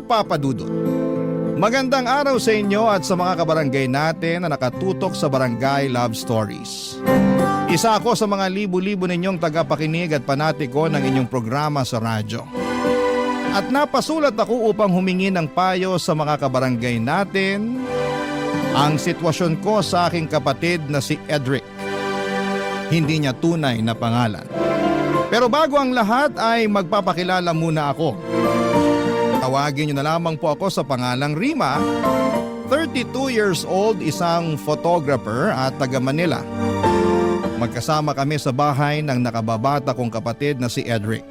Papa Dudut. Magandang araw sa inyo at sa mga kabarangay natin na nakatutok sa Barangay Love Stories. Isa ako sa mga libu-libo ninyong tagapakinig at panatiko ng inyong programa sa radyo. At napasulat ako upang humingi ng payo sa mga kabarangay natin ang sitwasyon ko sa aking kapatid na si Edric. Hindi niya tunay na pangalan. Pero bago ang lahat ay magpapakilala muna ako. Tawagin niyo na lamang po ako sa pangalang Rima, 32 years old, isang photographer at taga Manila. Magkasama kami sa bahay ng nakababata kong kapatid na si Edric.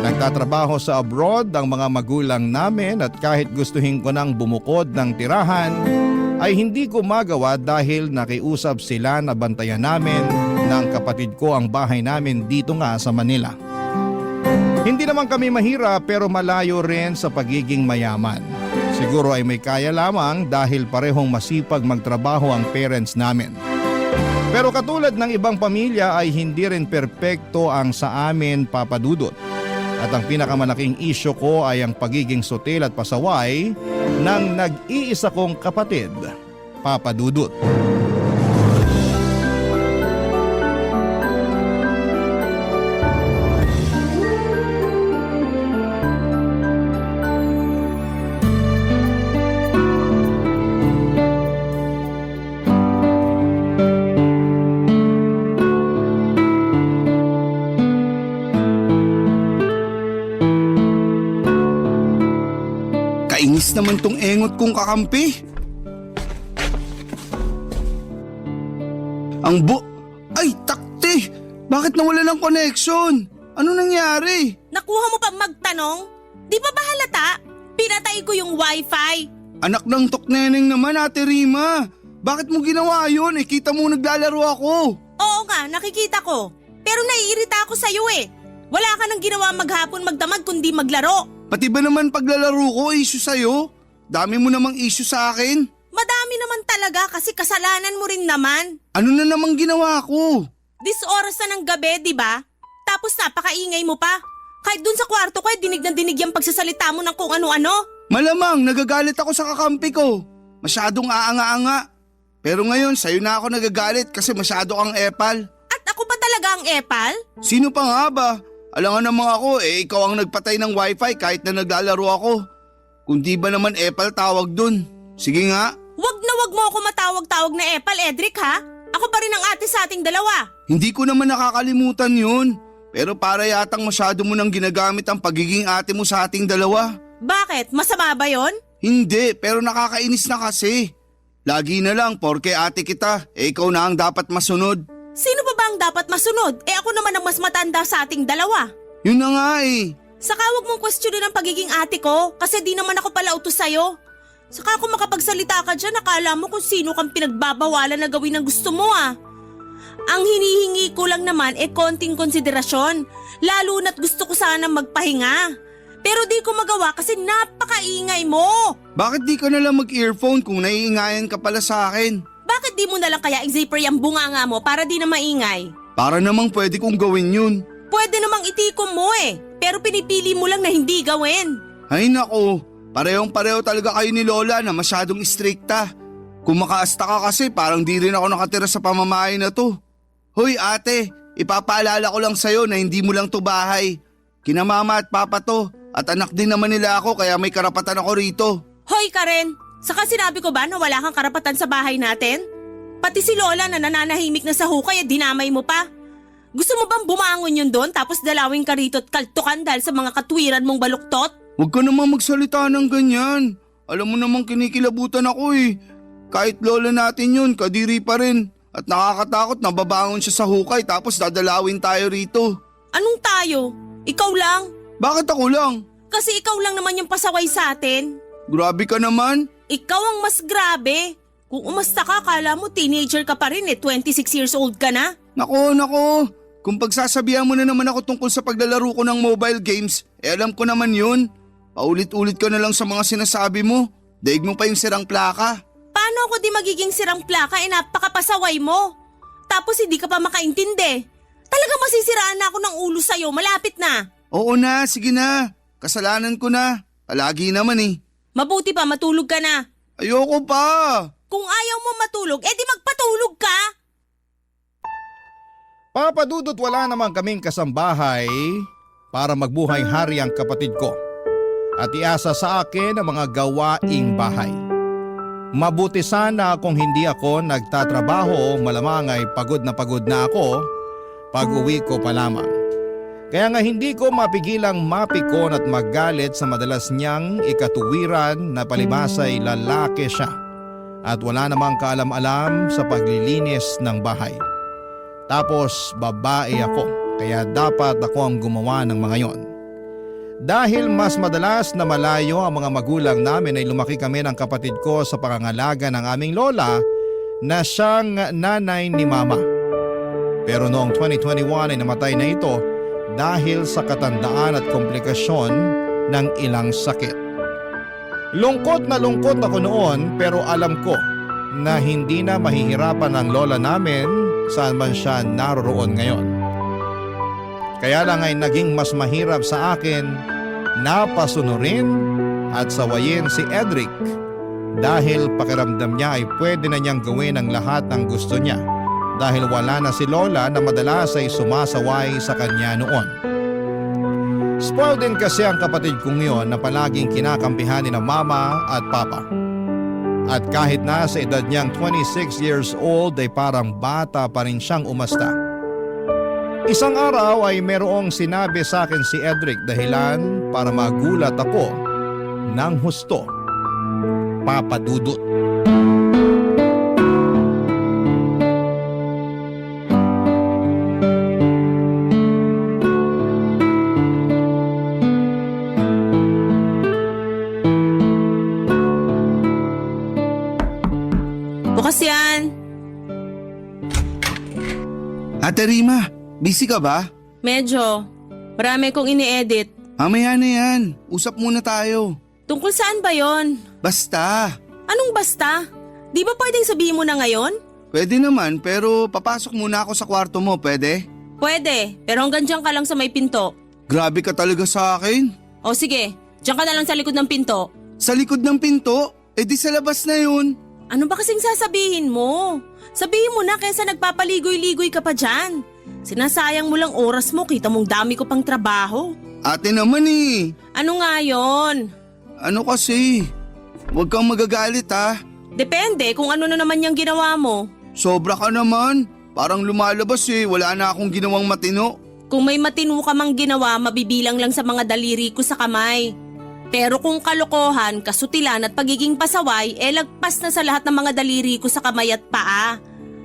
Nagtatrabaho sa abroad ang mga magulang namin at kahit gustuhin ko nang bumukod ng tirahan ay hindi ko magawa dahil nakiusap sila na bantayan namin ng kapatid ko ang bahay namin dito nga sa Manila. Hindi naman kami mahirap pero malayo rin sa pagiging mayaman. Siguro ay may kaya lamang dahil parehong masipag magtrabaho ang parents namin. Pero katulad ng ibang pamilya ay hindi rin perpekto ang sa amin, Papa Dudut. At ang pinakamalaking isyo ko ay ang pagiging sutil at pasaway ng nag-iisa kong kapatid, Papa Dudut. Kainis naman tong engot kong kakampi. Ay, takti! Bakit nawala ng connection? Ano nangyari? Nakuha mo pa magtanong? Di ba halata? Pinatay ko yung wifi. Anak ng tokneneng naman, Ate Rima. Bakit mo ginawa yun? Kita mo naglalaro ako. Oo nga, nakikita ko. Pero naiirita ako sa'yo eh. Wala ka nang ginawa maghapon magdamag kundi maglaro. Pati ba naman paglalaro ko, issue sa'yo? Dami mo namang issue sa akin. Madami naman talaga kasi kasalanan mo rin naman. Ano na namang ginawa ko? This oras na ng gabi, di ba? Tapos napakaingay mo pa. Kahit dun sa kwarto ko, dinig na dinig yung pagsasalita mo ng kung ano-ano. Malamang, nagagalit ako sa kakampi ko. Masyadong aanga-anga. Pero ngayon, sa'yo na ako nagagalit kasi masyado kang epal. At ako pa talaga ang epal? Sino pa nga ba? Alam nga naman ako, ikaw ang nagpatay ng wifi kahit na naglalaro ako. Kung di ba naman epal tawag dun? Sige nga. Wag na wag mo ako matawag-tawag na epal, Edric ha? Ako pa rin ang ate sa ating dalawa. Hindi ko naman nakakalimutan yun. Pero para yatang masyado mo nang ginagamit ang pagiging ate mo sa ating dalawa. Bakit? Masama ba yon? Hindi, pero nakakainis na kasi. Lagi na lang, porke ate kita, ikaw na ang dapat masunod. Sino pa ba ang dapat masunod? Ako naman ang mas matanda sa ating dalawa. Yun na nga eh. Saka wag mong questionin ang pagiging ate ko kasi di naman ako pala utos sa'yo. Saka kung makapagsalita ka dyan, akala mo kung sino kang pinagbabawalan na gawin ang gusto mo ah. Ang hinihingi ko lang naman konting konsiderasyon, lalo na't gusto ko sana magpahinga. Pero di ko magawa kasi napakaingay mo. Bakit di ka na lang mag-earphone kung naiingayan ka pala sa akin? Bakit di mo na lang kaya i-zipper yung bunganga mo para di na maingay? Para namang pwede kong gawin yun. Pwede namang itikom mo pero pinipili mo lang na hindi gawin. Ay nako, parehong-pareho talaga kayo ni Lola na masyadong istrikta. Kung makaasta ka kasi parang di rin ako nakatira sa pamamahay na to. Hoy ate, ipapaalala ko lang sa'yo na hindi mo lang to bahay. Kina mama at papa to at anak din naman nila ako kaya may karapatan ako rito. Hoy Karen, saka sinabi ko ba na wala kang karapatan sa bahay natin? Pati si Lola na nananahimik na sa hukay at dinamay mo pa. Gusto mo bang bumangon yun doon tapos dalawin ka rito at kaltukan dahil sa mga katwiran mong baluktot? Huwag ka namang magsalita ng ganyan. Alam mo namang kinikilabutan ako eh. Kahit lola natin yun, kadiri pa rin. At nakakatakot na babangon siya sa hukay tapos dadalawin tayo rito. Anong tayo? Ikaw lang? Bakit ako lang? Kasi ikaw lang naman yung pasaway sa atin. Grabe ka naman. Ikaw ang mas grabe. Kung umasta ka, kala mo teenager ka pa rin 26 years old ka na. Nako. Kung pagsasabihan mo na naman ako tungkol sa paglalaro ko ng mobile games, alam ko naman yun. Paulit-ulit ka na lang sa mga sinasabi mo. Daig mo pa yung sirang plaka. Paano ako di magiging sirang plaka napakapasaway mo? Tapos hindi ka pa makaintindi. Talagang masisiraan na ako ng ulo sa'yo, malapit na. Oo na, sige na. Kasalanan ko na. Palagi naman eh. Mabuti pa matulog ka na. Ayoko pa. Kung ayaw mo matulog, edi magpatulog ka. Papa Dudut, wala naman kaming kasambahay para magbuhay hari ang kapatid ko at iasa sa akin ang mga gawaing bahay. Mabuti sana kung hindi ako nagtatrabaho, malamang ay pagod na ako pag uwi ko pa lamang. Kaya nga hindi ko mapigilang mapikon at magalit sa madalas niyang ikatuwiran na palibasa'y lalaki siya at wala namang kaalam-alam sa paglilinis ng bahay. Tapos babae ako, kaya dapat ako ang gumawa ng mga yon. Dahil mas madalas na malayo ang mga magulang namin ay lumaki kami ng kapatid ko sa pangangalaga ng aming lola na siyang nanay ni mama. Pero noong 2021 ay namatay na ito dahil sa katandaan at komplikasyon ng ilang sakit. Lungkot na lungkot ako noon, pero alam ko na hindi na mahihirapan ang lola namin saan man siya naroroon ngayon. Kaya lang ay naging mas mahirap sa akin na pasunurin at sawayin si Edric dahil pakiramdam niya ay pwede na niyang gawin ang lahat ng gusto niya dahil wala na si lola na madalas ay sumasaway sa kanya noon. Spoiled din kasi ang kapatid kong yun na palaging kinakampihan ni na mama at papa. At kahit na sa edad niyang 26 years old ay parang bata pa rin siyang umasta. Isang araw ay merong sinabi sa akin si Edric dahilan para magulat ako ng husto. Papa Dudut. Bukas yan. Ate Rima, busy ka ba? Medyo. Marami kong ini-edit. Mamaya na yan. Usap muna tayo. Tungkol saan ba yon? Basta. Anong basta? Di ba pwedeng sabihin mo na ngayon? Pwede naman pero papasok muna ako sa kwarto mo, pwede? Pwede, pero hanggang dyan ka lang sa may pinto. Grabe ka talaga sa akin. O sige, dyan ka na lang sa likod ng pinto. Sa likod ng pinto? Eh di sa labas na yun. Ano ba kasing sasabihin mo? Sabihin mo na kaysa nagpapaligoy-ligoy ka pa dyan. Sinasayang mo lang oras mo, kita mong dami ko pang trabaho. Ate naman eh. Ano nga yon? Ano kasi? Huwag kang magagalit ha. Depende kung ano na naman yung ginawa mo. Sobra ka naman. Parang lumalabas eh. Wala na akong ginawang matino. Kung may matino ka mang ginawa, mabibilang lang sa mga daliri ko sa kamay. Pero kung kalokohan, kasutilan at pagiging pasaway, lagpas na sa lahat ng mga daliri ko sa kamay at paa.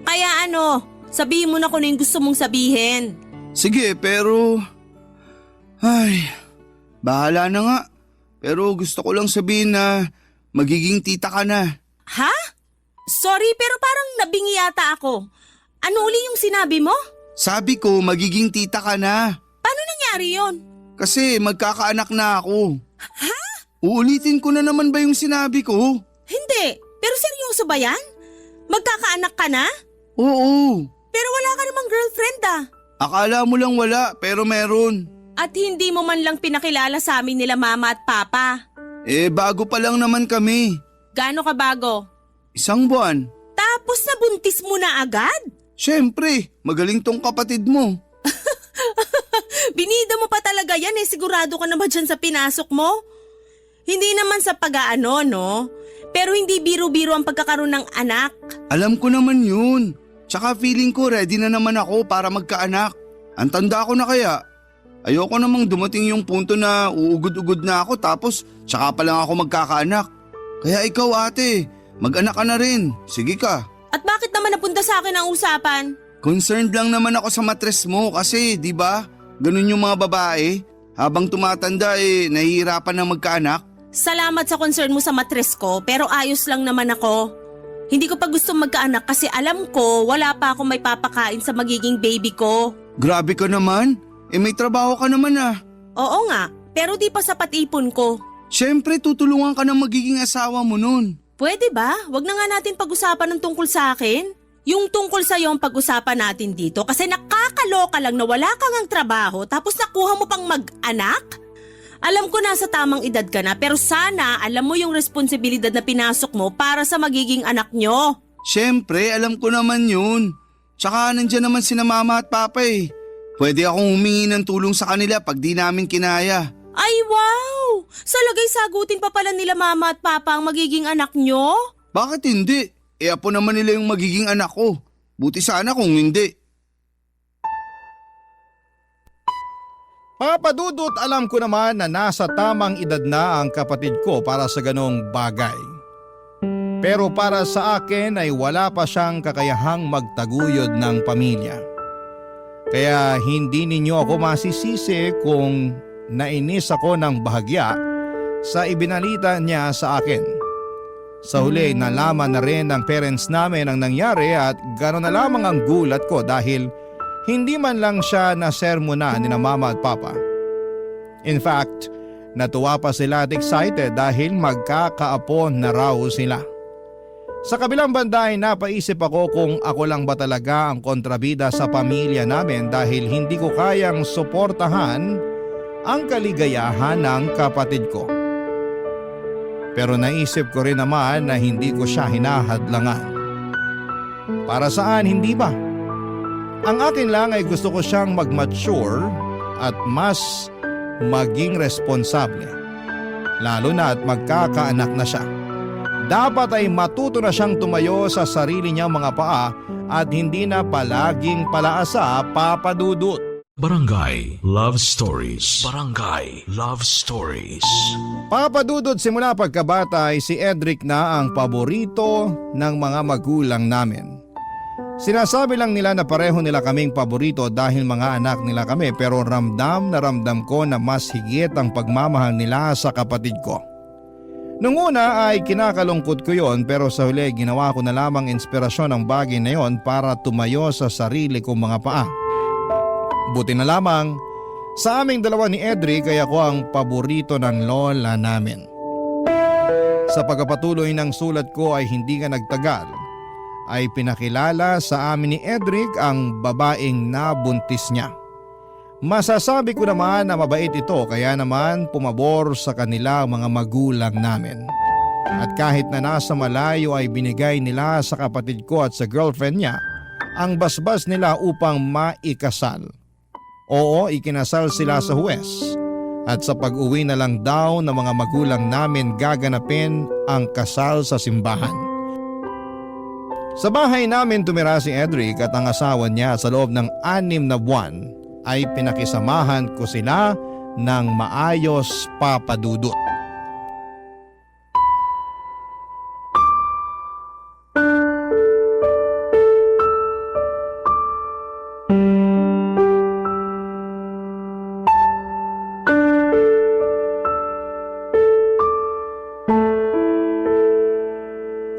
Kaya ano, sabihin mo na kung ano yung gusto mong sabihin. Sige, pero... Ay, bahala na nga. Pero gusto ko lang sabihin na magiging tita ka na. Ha? Sorry, pero parang nabingi yata ako. Ano uli yung sinabi mo? Sabi ko, magiging tita ka na. Paano nangyari yon? Kasi magkakaanak na ako. Ha? Uulitin ko na naman ba yung sinabi ko? Hindi, pero seryoso ba yan? Magkakaanak ka na? Oo. Pero wala ka namang girlfriend ah. Akala mo lang wala, pero meron. At hindi mo man lang pinakilala sa amin nila mama at papa. Eh, bago pa lang naman kami. Gaano ka bago? 1 buwan. Tapos nabuntis mo na agad? Siyempre, magaling tong kapatid mo. Binida mo pa talaga yan eh, sigurado ka na ba dyan sa pinasok mo? Hindi naman sa pag-aano, no? Pero hindi biro-biro ang pagkakaroon ng anak. Alam ko naman yun. Tsaka feeling ko ready na naman ako para magkaanak. Ang tanda ko na kaya. Ayoko namang dumating yung punto na uugod-ugod na ako tapos tsaka pa lang ako magkakaanak. Kaya ikaw ate, mag-anak ka na rin. Sige ka. At bakit naman napunta sa akin ang usapan? Concerned lang naman ako sa matres mo kasi, di ba? Ganun yung mga babae. Habang tumatanda nahihirapan na magkaanak. Salamat sa concern mo sa matres ko, pero ayos lang naman ako. Hindi ko pa gusto magkaanak kasi alam ko wala pa akong may papakain sa magiging baby ko. Grabe ka naman. May trabaho ka naman ah. Oo nga, pero di pa sapat ipon ko. Siyempre tutulungan ka ng magiging asawa mo nun. Pwede ba? Wag na nga natin pag-usapan ng tungkol sa akin. Yung tungkol sa'yo ang pag-usapan natin dito kasi nakakaloka lang na wala kang ang trabaho tapos nakuha mo pang mag-anak? Alam ko nasa tamang edad ka na pero sana alam mo yung responsibilidad na pinasok mo para sa magiging anak nyo. Siyempre, alam ko naman yun. Tsaka nandyan naman sina mama at papa eh. Pwede akong humingi ng tulong sa kanila pag di namin kinaya. Ay wow! Sa lagay sagutin pa pala nila mama at papa ang magiging anak nyo? Bakit hindi? Apo naman nila yung magiging anak ko. Buti sana kung hindi. Papa Dudut, alam ko naman na nasa tamang edad na ang kapatid ko para sa ganong bagay. Pero para sa akin ay wala pa siyang kakayahang magtaguyod ng pamilya. Kaya hindi ninyo ako masisisi kung nainis ako ng bahagya sa ibinalita niya sa akin. Sa huli, nalaman na rin ng parents namin ang nangyari at gano'n na lamang ang gulat ko dahil hindi man lang siya nasermonan ni na mama at papa. In fact, natuwa pa sila at excited dahil magkakaapo na raw sila. Sa kabilang banda ay napaisip ako kung ako lang ba talaga ang kontrabida sa pamilya namin dahil hindi ko kayang suportahan ang kaligayahan ng kapatid ko. Pero naisip ko rin naman na hindi ko siya hinahadlangan. Para saan hindi ba? Ang akin lang ay gusto ko siyang mag-mature at mas maging responsable. Lalo na at magkakaanak na siya. Dapat ay matuto na siyang tumayo sa sarili niyang mga paa at hindi na palaging palaasa, Papa Dudut. Barangay Love Stories. Barangay Love Stories. Papa Dudut, simula pagkabata ay si Edric na ang paborito ng mga magulang namin. Sinasabi lang nila na pareho nila kaming paborito dahil mga anak nila kami pero ramdam na ramdam ko na mas higit ang pagmamahal nila sa kapatid ko. Nung una ay kinakalungkot ko yon pero sa huli ginawa ko na lamang inspirasyon ang bagay na yon para tumayo sa sarili kong mga paa. Buti na lamang sa aming dalawa ni Edric ay ako ang paborito ng lola namin. Sa pagpapatuloy ng sulat ko ay hindi ka nagtagal ay pinakilala sa amin ni Edric ang babaeng nabuntis niya. Masasabi ko naman na mabait ito kaya naman pumabor sa kanila mga magulang namin. At kahit na nasa malayo ay binigay nila sa kapatid ko at sa girlfriend niya ang basbas nila upang maikasal. Oo, ikinasal sila sa huwes at sa pag-uwi na lang daw ng mga magulang namin gaganapin ang kasal sa simbahan. Sa bahay namin tumira si Edric at ang asawa niya sa loob ng 6 na buwan ay pinakisamahan ko sila ng maayos, Papa Dudut.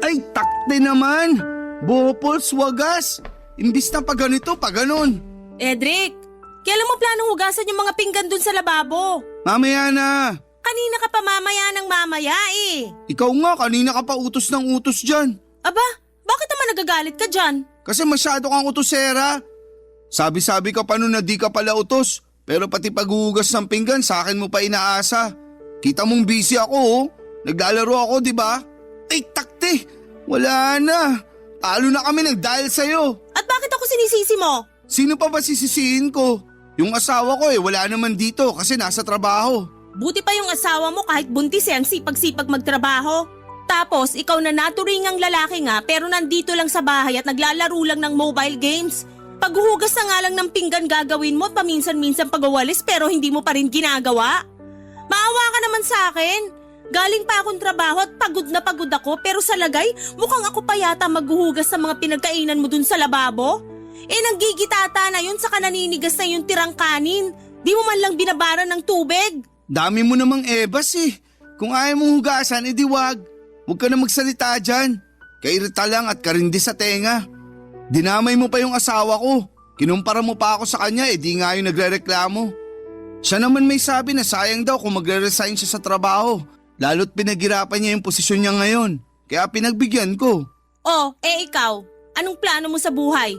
Ay, takte naman! Bopols, wagas! Imbis na pa ganito, pa ganon. Edric, kailan mo planong hugasan yung mga pinggan dun sa lababo? Mamaya na! Kanina ka pa mamaya ng mamaya eh. Ikaw nga, kanina ka pa utos ng utos dyan. Aba, bakit naman nagagalit ka dyan? Kasi masyado kang utosera. Sabi-sabi ka pa nun na di ka pala utos. Pero pati paghuhugas ng pinggan sa akin mo pa inaasa. Kita mong busy ako oh. Naglalaro ako, di ba? Ay, takte! Wala na. Talo na kami nag-dial sa'yo. At bakit ako sinisisi mo? Sino pa ba sisisihin ko? Yung asawa ko wala naman dito kasi nasa trabaho. Buti pa yung asawa mo kahit buntis ang sipag-sipag magtrabaho. Tapos ikaw na naturingang lalaki nga pero nandito lang sa bahay at naglalaro lang ng mobile games. Paghuhugas na nga lang ng pinggan gagawin mo at paminsan-minsan pagwawalis pero hindi mo pa rin ginagawa. Maawa ka naman sa akin. Galing pa akong trabaho at pagod na pagod ako pero sa lagay mukhang ako pa yata maghuhugas sa mga pinagkainan mo dun sa lababo. Nanggigitata na yun saka naninigas na yung tirang kanin. Di mo man lang binabaran ng tubig. Dami mo namang ebas eh. Kung ayaw mong hugasan, edi wag. Huwag ka na magsalita dyan. Kairita lang at karindi sa tenga. Dinamay mo pa yung asawa ko. Kinumpara mo pa ako sa kanya, di nga yung nagrereklamo. Siya naman may sabi na sayang daw kung magre-resign siya sa trabaho. Lalo't pinaghirapan niya yung posisyon niya ngayon. Kaya pinagbigyan ko. Oh, ikaw, anong plano mo sa buhay?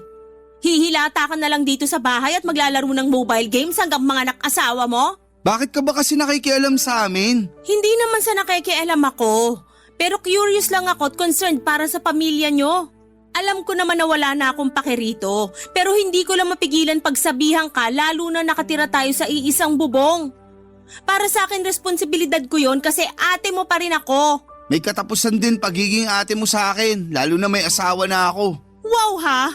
Hihilata ka na lang dito sa bahay at maglalaro ng mobile games hanggang mga anak-asawa mo? Bakit ka ba kasi nakikialam sa amin? Hindi naman sa nakikialam ako. Pero curious lang ako at concerned para sa pamilya nyo. Alam ko naman na wala na akong pake rito. Pero hindi ko lang mapigilan pagsabihan ka lalo na nakatira tayo sa iisang bubong. Para sa akin responsibilidad ko yon kasi ate mo pa rin ako. May katapusan din pagiging ate mo sa akin, lalo na may asawa na ako. Wow ha?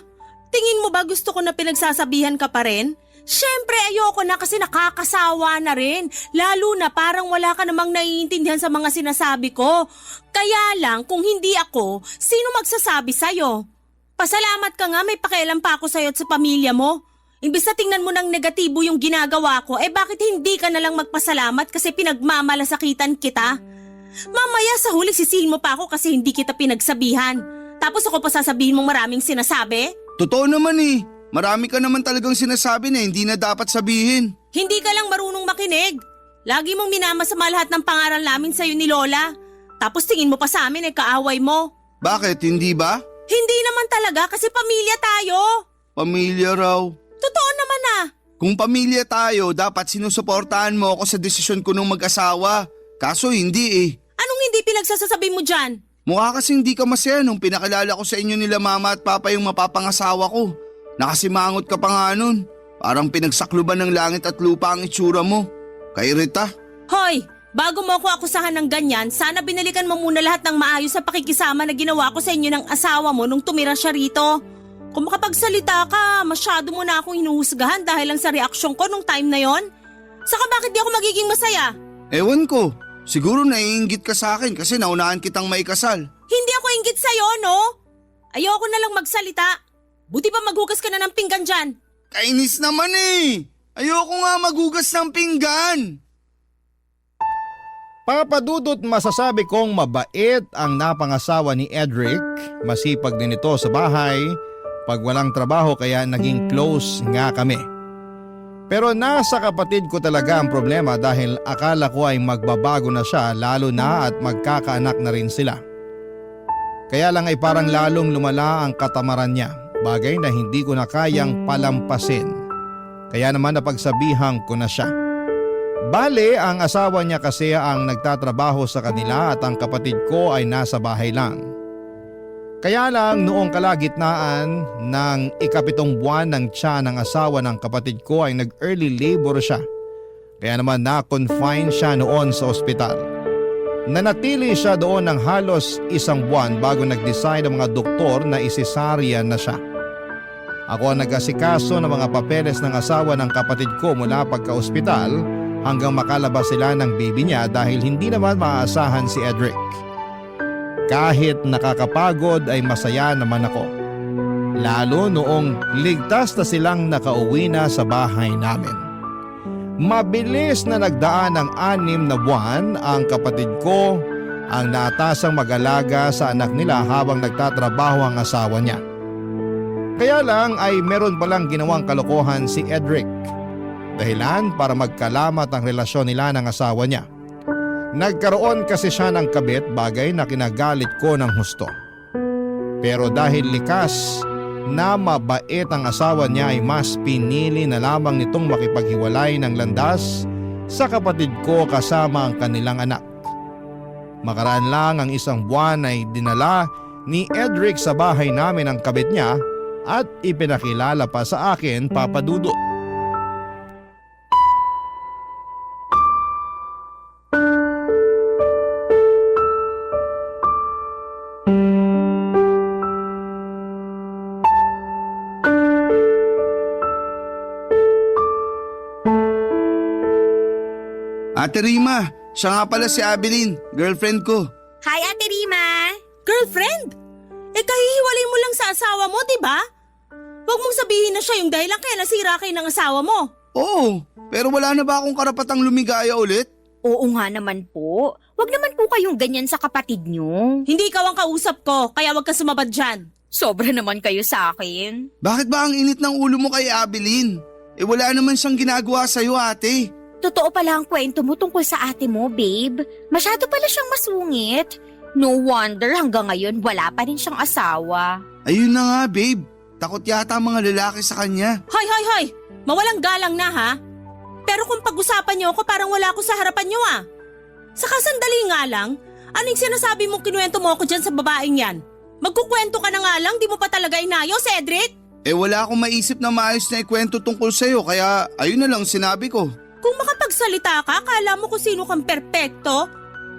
Tingin mo ba gusto ko na pinagsasabihan ka pa rin? Siyempre ayoko na kasi nakakasawa na rin. Lalo na parang wala ka namang naiintindihan sa mga sinasabi ko. Kaya lang kung hindi ako, sino magsasabi sa'yo? Pasalamat ka nga may pakialam pa ako sa'yo at sa pamilya mo. Imbis na tingnan mo ng negatibo yung ginagawa ko, bakit hindi ka nalang magpasalamat kasi pinagmamalasakitan kita? Mamaya sa huli sisihin mo pa ako kasi hindi kita pinagsabihan. Tapos ako pa sasabihin mong maraming sinasabi? Totoo naman eh. Marami ka naman talagang sinasabi na hindi na dapat sabihin. Hindi ka lang marunong makinig. Lagi mong minamasama lahat ng pangaral namin sa'yo ni Lola. Tapos tingin mo pa sa amin kaaway mo. Bakit, hindi ba? Hindi naman talaga kasi pamilya tayo. Pamilya raw. Totoo naman ah. Kung pamilya tayo, dapat sinusuportahan mo ako sa desisyon ko nung mag-asawa. Kaso hindi eh. Anong hindi pinagsasasabi mo dyan? Mukha kasi hindi ka masaya nung pinakilala ko sa inyo nila mama at papa yung mapapangasawa ko. Nakasimangot ka pa nga nun. Parang pinagsakluban ng langit at lupa ang itsura mo. Kay Rita. Hoy, bago mo ako akusahan ng ganyan, sana binalikan mo muna lahat ng maayos sa pakikisama na ginawa ko sa inyo ng asawa mo nung tumira siya rito. Kung makapagsalita ka, masyado mo na akong hinuhusgahan dahil lang sa reaksyon ko nung time na yon. Saka bakit di ako magiging masaya? Ewan ko. Siguro naiinggit ka sa akin kasi naunahan kitang maikasal. Hindi ako inggit sa'yo, no? Ayoko na lang magsalita. Buti pa maghugas ka na ng pinggan dyan. Kainis naman eh. Ayoko nga maghugas ng pinggan. Papadudot masasabi kong mabait ang napangasawa ni Edric. Masipag din ito sa bahay. Pag walang trabaho kaya naging close nga kami. Pero nasa kapatid ko talaga ang problema dahil akala ko ay magbabago na siya lalo na at magkakaanak na rin sila. Kaya lang ay parang lalong lumala ang katamaran niya, bagay na hindi ko na kayang palampasin. Kaya naman napagsabihan ko na siya. Bale, ang asawa niya kasi ang nagtatrabaho sa kanila at ang kapatid ko ay nasa bahay lang. Kaya lang noong kalagitnaan ng 7 buwan ng tiyan ng asawa ng kapatid ko ay nag-early labor siya. Kaya naman na-confine siya noon sa ospital. Nanatili siya doon ng halos 1 buwan bago nag-decide ang mga doktor na isisaryan na siya. Ako ang nag-asikaso ng mga papeles ng asawa ng kapatid ko mula pagka-ospital hanggang makalabas sila ng baby niya dahil hindi naman maaasahan si Edric. Kahit nakakapagod ay masaya naman ako. Lalo noong ligtas na silang nakauwi na sa bahay namin. Mabilis na nagdaan ng 6 na buwan ang kapatid ko ang naatasang mag-alaga sa anak nila habang nagtatrabaho ang asawa niya. Kaya lang ay meron palang ginawang kalokohan si Edric. Dahilan para magkalamat ang relasyon nila ng asawa niya. Nagkaroon kasi siya ng kabit, bagay na kinagalit ko ng husto. Pero dahil likas na mabait ang asawa niya ay mas pinili na lamang nitong makipaghiwalay ng landas sa kapatid ko kasama ang kanilang anak. Makaraan lang ang 1 buwan ay dinala ni Edric sa bahay namin ang kabit niya at ipinakilala pa sa akin, Papa Dudut. Ate Rima, siya nga pala si Abilene, girlfriend ko. Hi, Ate Rima! Girlfriend? Kahihiwalay mo lang sa asawa mo, di ba? Huwag mong sabihin na siya yung dahilan kaya nasira kayo ng asawa mo. Oo, pero wala na ba akong karapatang lumigaya ulit? Oo nga naman po. Huwag naman po kayong ganyan sa kapatid nyo. Hindi ikaw ang kausap ko, kaya huwag ka sumabad dyan. Sobra naman kayo sa akin. Bakit ba ang init ng ulo mo kay Abilene? Wala naman siyang ginagawa sa'yo, ate. Totoo pala ang kwento mo tungkol sa ate mo, babe. Masyado pala siyang masungit. No wonder hanggang ngayon wala pa rin siyang asawa. Ayun na nga, babe. Takot yata ang mga lalaki sa kanya. Hoy! Mawalang galang na ha? Pero kung pag-usapan niyo ako parang wala ako sa harapan niyo ah. Saka sandali nga lang, anong sinasabi mong kinuwento mo ako dyan sa babaeng yan? Magkukwento ka na nga lang, di mo pa talaga inayo, Cedric? Wala akong maisip na maayos na ikwento tungkol sa'yo kaya ayun na lang sinabi ko. Kung makapagsalita ka, akala mo kung sino kang perpekto?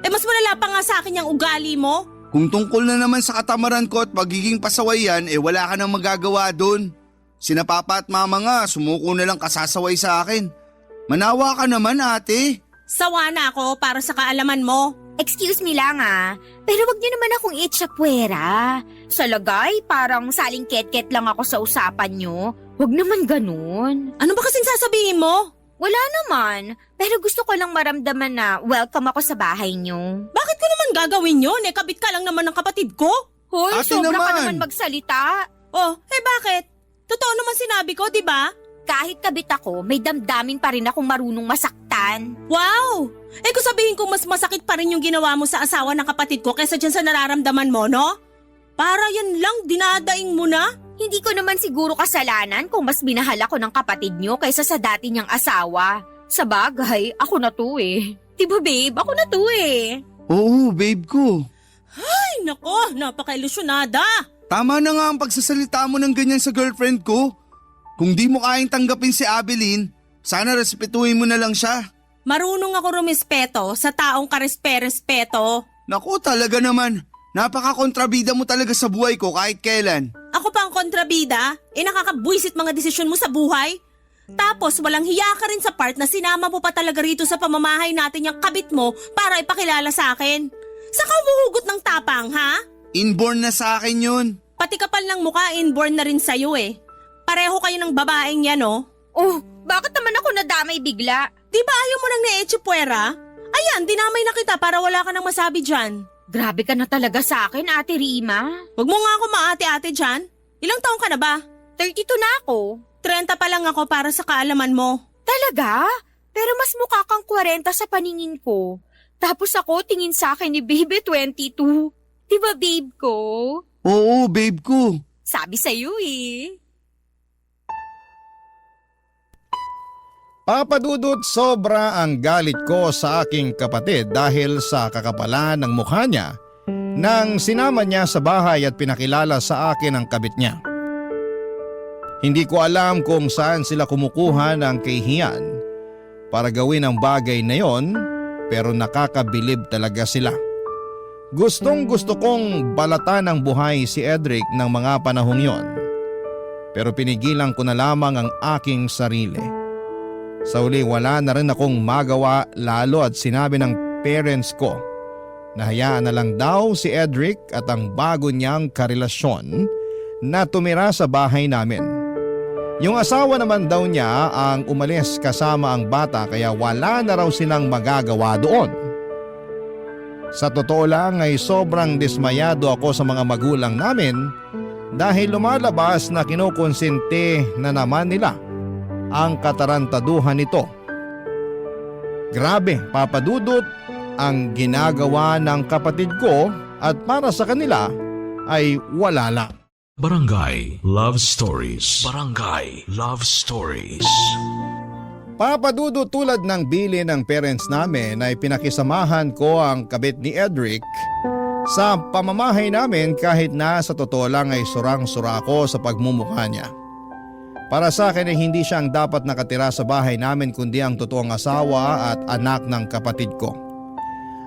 Mas malala pa nga sa akin yung ugali mo. Kung tungkol na naman sa katamaran ko at pagiging pasaway yan, wala ka nang magagawa doon. Sina papa at mama nga, sumuko na lang kasasaway sa akin. Manawa ka naman ate. Sawa na ako para sa kaalaman mo. Excuse me lang pero wag niyo naman akong itsapuera. Sa lagay, parang saling ket-ket lang ako sa usapan niyo. Wag naman ganun. Ano ba kasing sasabihin mo? Wala naman, pero gusto ko lang maramdaman na welcome ako sa bahay niyo. Bakit ko naman gagawin yun? Kabit ka lang naman ng kapatid ko. Hoy, Ate sobra ka naman. naman magsalita. Oh, bakit? Totoo naman sinabi ko, di ba? Kahit kabit ako, may damdamin pa rin akong marunong masaktan. Wow! Kung sabihin ko mas masakit pa rin yung ginawa mo sa asawa ng kapatid ko kaysa dyan sa nararamdaman mo, no? Para yan lang, dinadaing mo na? Hindi ko naman siguro kasalanan kung mas binahal ako ng kapatid niyo kaysa sa dati niyang asawa. Sa bagay, ako na to eh. Diba babe, ako na to eh. Oo, babe ko. Ay, nako, napaka-ilusyonada. Tama na nga ang pagsasalita mo ng ganyan sa girlfriend ko. Kung di mo kayang tanggapin si Abeline, sana respetuhin mo na lang siya. Marunong ako rumispeto sa taong karespe-respeto. Naku, talaga naman. Napaka-kontrabida mo talaga sa buhay ko kahit kailan. Ako pa ang kontrabida, nakakabwisit mga desisyon mo sa buhay. Tapos walang hiya ka rin sa part na sinama mo pa talaga rito sa pamamahay natin yung kabit mo para ipakilala sa akin. Saka umuhugot ng tapang, ha? Inborn na sa akin yun. Pati kapal ng mukha, inborn na rin sa'yo eh. Pareho kayo ng babaeng yan, oh. Oh, bakit naman ako nadamay bigla? Di ba ayaw mo nang na-echipuera? Ayan, dinamay na kita para wala ka nang masabi dyan. Grabe ka na talaga sa akin, Ate Rima. Huwag mo nga ako maate-ate dyan. Ilang taong ka na ba? 32 na ako. 30 pa lang ako para sa kaalaman mo. Talaga? Pero mas mukha kang 40 sa paningin ko. Tapos ako tingin sa akin ni Babe 22. Diba babe ko? Oo, babe ko. Sabi sa'yo eh. Papadudot, sobra ang galit ko sa aking kapatid dahil sa kakapalan ng mukha niya nang sinama niya sa bahay at pinakilala sa akin ang kabit niya. Hindi ko alam kung saan sila kumukuha ng kahihiyan para gawin ang bagay na yon, pero nakakabilib talaga sila. Gustong gusto kong balatan ng buhay si Edric ng mga panahong yon, pero pinigilan ko na lamang ang aking sarili. Sa uli wala na rin akong magawa lalo at sinabi ng parents ko na hayaan na lang daw si Edric at ang bago niyang karelasyon na tumira sa bahay namin. Yung asawa naman daw niya ang umalis kasama ang bata kaya wala na raw silang magagawa doon. Sa totoo lang ay sobrang dismayado ako sa mga magulang namin dahil lumalabas na kinukonsente na naman nila ang katarantaduhan nito. Grabe, papadudot ang ginagawa ng kapatid ko at para sa kanila ay wala lang. Barangay Love Stories. Barangay Love Stories. Papadudot, tulad ng bili ng parents namin ay pinakisamahan ko ang kabit ni Edric sa pamamahay namin kahit na sa totoo lang ay surang-sura ako sa pagmumukha niya. Para sa akin ay hindi siya ang dapat nakatira sa bahay namin kundi ang totoong asawa at anak ng kapatid ko.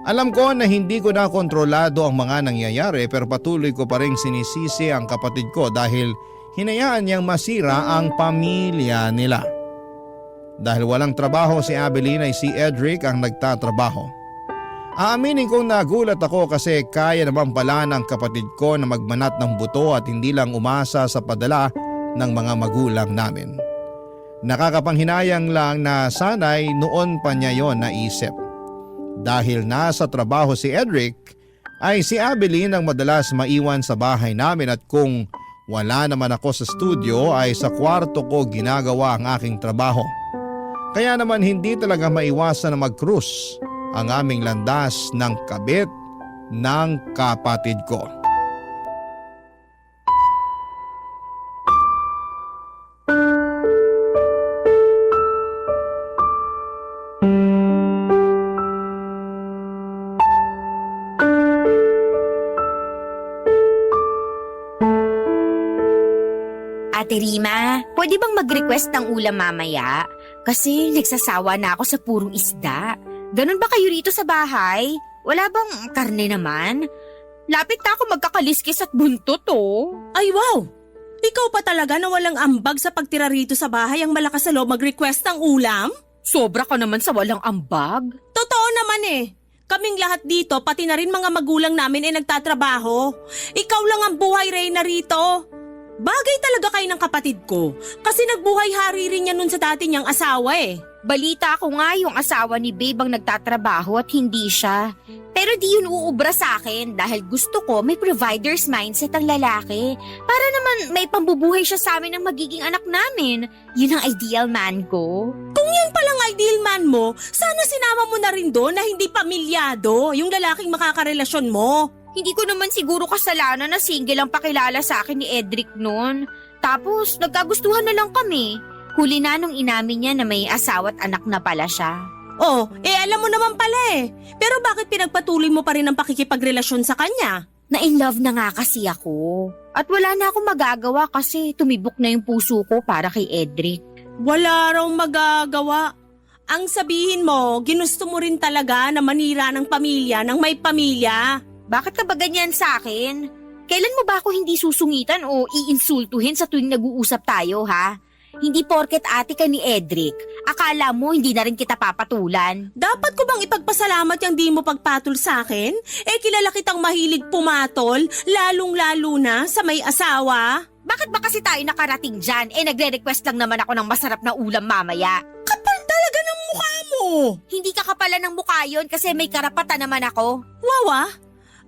Alam ko na hindi ko na kontrolado ang mga nangyayari pero patuloy ko pa rin sinisisi ang kapatid ko dahil hinayaan niyang masira ang pamilya nila. Dahil walang trabaho si Abeline ay si Edric ang nagtatrabaho. Aaminin kong nagulat ako kasi kaya naman pala ng kapatid ko na magmanat ng buto at hindi lang umasa sa padala ng mga magulang namin. Nakakapanghinayang lang na sana'y noon pa niya yon naisip. Dahil nasa trabaho si Edric, ay si Abeline ang madalas maiwan sa bahay namin at kung wala naman ako sa studio ay sa kwarto ko ginagawa ang aking trabaho. Kaya naman hindi talaga maiwasan na mag-cruise ang aming landas ng kabit ng kapatid ko. Ate Rima, pwede bang mag-request ng ulam mamaya? Kasi nagsasawa na ako sa purong isda. Ganun ba kayo rito sa bahay? Wala bang karne naman? Lapit na ako magkakaliskis at buntot oh. Ay wow! Ikaw pa talaga na walang ambag sa pagtira rito sa bahay ang malakas sa loob mag-request ng ulam? Sobra ka naman sa walang ambag. Totoo naman eh. Kaming lahat dito, pati na rin mga magulang namin ay nagtatrabaho. Ikaw lang ang buhay reyna rito. Bagay talaga kayo ng kapatid ko kasi nagbuhay-hari rin niya nun sa dati niyang asawa eh. Balita ko nga yung asawa ni Babe ang nagtatrabaho at hindi siya. Pero di yun uubra sa akin dahil gusto ko may provider's mindset ang lalaki. Para naman may pambubuhay siya sa amin ng magiging anak namin. Yun ang ideal man ko. Kung yan palang ideal man mo, sana sinama mo na rin doon na hindi pamilyado yung lalaking makakarelasyon mo. Hindi ko naman siguro kasalanan na single ang pakilala sa akin ni Edric noon. Tapos nagkagustuhan na lang kami. Huli na nung inamin niya na may asawa at anak na pala siya. Oh, alam mo naman pala eh. Pero bakit pinagpatuloy mo pa rin ang pakikipagrelasyon sa kanya? Na-in-love na nga kasi ako. At wala na akong magagawa kasi tumibok na yung puso ko para kay Edric. Wala raw magagawa. Ang sabihin mo, ginusto mo rin talaga na manira ng pamilya ng may pamilya. Bakit ka ba ganyan sa akin? Kailan mo ba ako hindi susungitan o iinsultuhin sa tuwing nag-uusap tayo, ha? Hindi porket ate ka ni Edric, akala mo hindi na rin kita papatulan. Dapat ko bang ipagpasalamat yung di mo pagpatol sa akin? Kilala kitang mahilig pumatol, lalong-lalo na sa may asawa. Bakit ba kasi tayo nakarating dyan? Nagre-request lang naman ako ng masarap na ulam mamaya. Kapal talaga ng mukha mo! Hindi ka kapalan ng mukha yun kasi may karapatan naman ako. Wawa?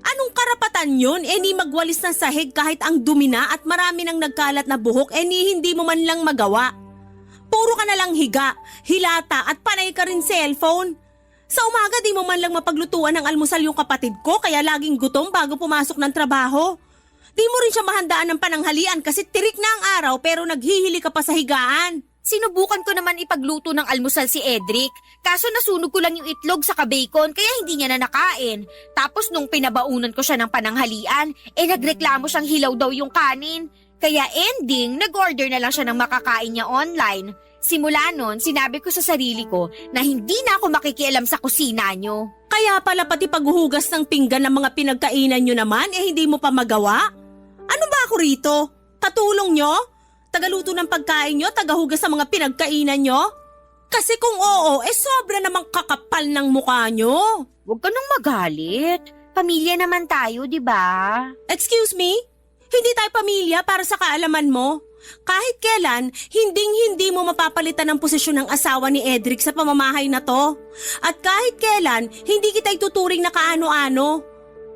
Anong karapatan yun? Ni magwalis ng sahig kahit ang dumi na at marami nang nagkalat na buhok ni hindi mo man lang magawa. Puro ka na lang higa, hilata at panay ka rin cellphone. Sa umaga di mo man lang mapaglutuan ng almusal yung kapatid ko kaya laging gutom bago pumasok ng trabaho. Di mo rin siya mahandaan ng pananghalian kasi tirik na ang araw pero naghihili ka pa sa higaan. Sinubukan ko naman ipagluto ng almusal si Edric, kaso nasunog ko lang yung itlog sa bacon kaya hindi niya na nakain. Tapos nung pinabaunan ko siya ng pananghalian, nagreklamo siyang hilaw daw yung kanin. Kaya ending, nag-order na lang siya ng makakain niya online. Simula nun, sinabi ko sa sarili ko na hindi na ako makikialam sa kusina niyo. Kaya pala pati paghuhugas ng pinggan ng mga pinagkainan nyo naman hindi mo pa magawa? Ano ba ako rito? Katulong nyo? Tagaluto ng pagkain nyo, tagahugas sa mga pinagkainan nyo? Kasi kung oo, sobra namang kakapal ng mukha nyo. Huwag ka nang magalit. Pamilya naman tayo, di ba? Excuse me? Hindi tayo pamilya para sa kaalaman mo. Kahit kailan, hindi mo mapapalitan ang posisyon ng asawa ni Edric sa pamamahay na to. At kahit kailan, hindi kita ituturing na kaano-ano.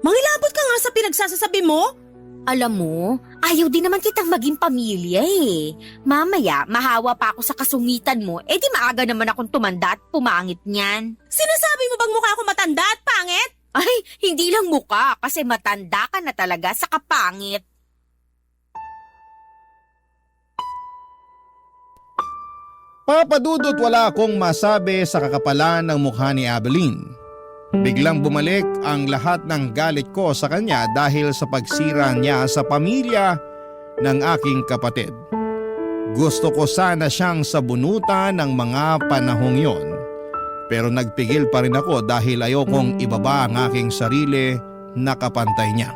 Mangilabot ka nga sa pinagsasasabi mo. Alam mo, ayaw din naman kitang maging pamilya eh. Mamaya, mahawa pa ako sa kasungitan mo, di maaga naman akong tumanda at pumangit niyan. Sinasabi mo bang mukha ko matanda at pangit? Ay, hindi lang mukha kasi matanda ka na talaga sa kapangit. Papadudot wala akong masabi sa kakapalan ng mukha ni Abeline. Biglang bumalik ang lahat ng galit ko sa kanya dahil sa pagsira niya sa pamilya ng aking kapatid. Gusto ko sana siyang sabunutan ng mga panahong yon. Pero nagpigil pa rin ako dahil ayokong ibaba ang aking sarili na kapantay niya.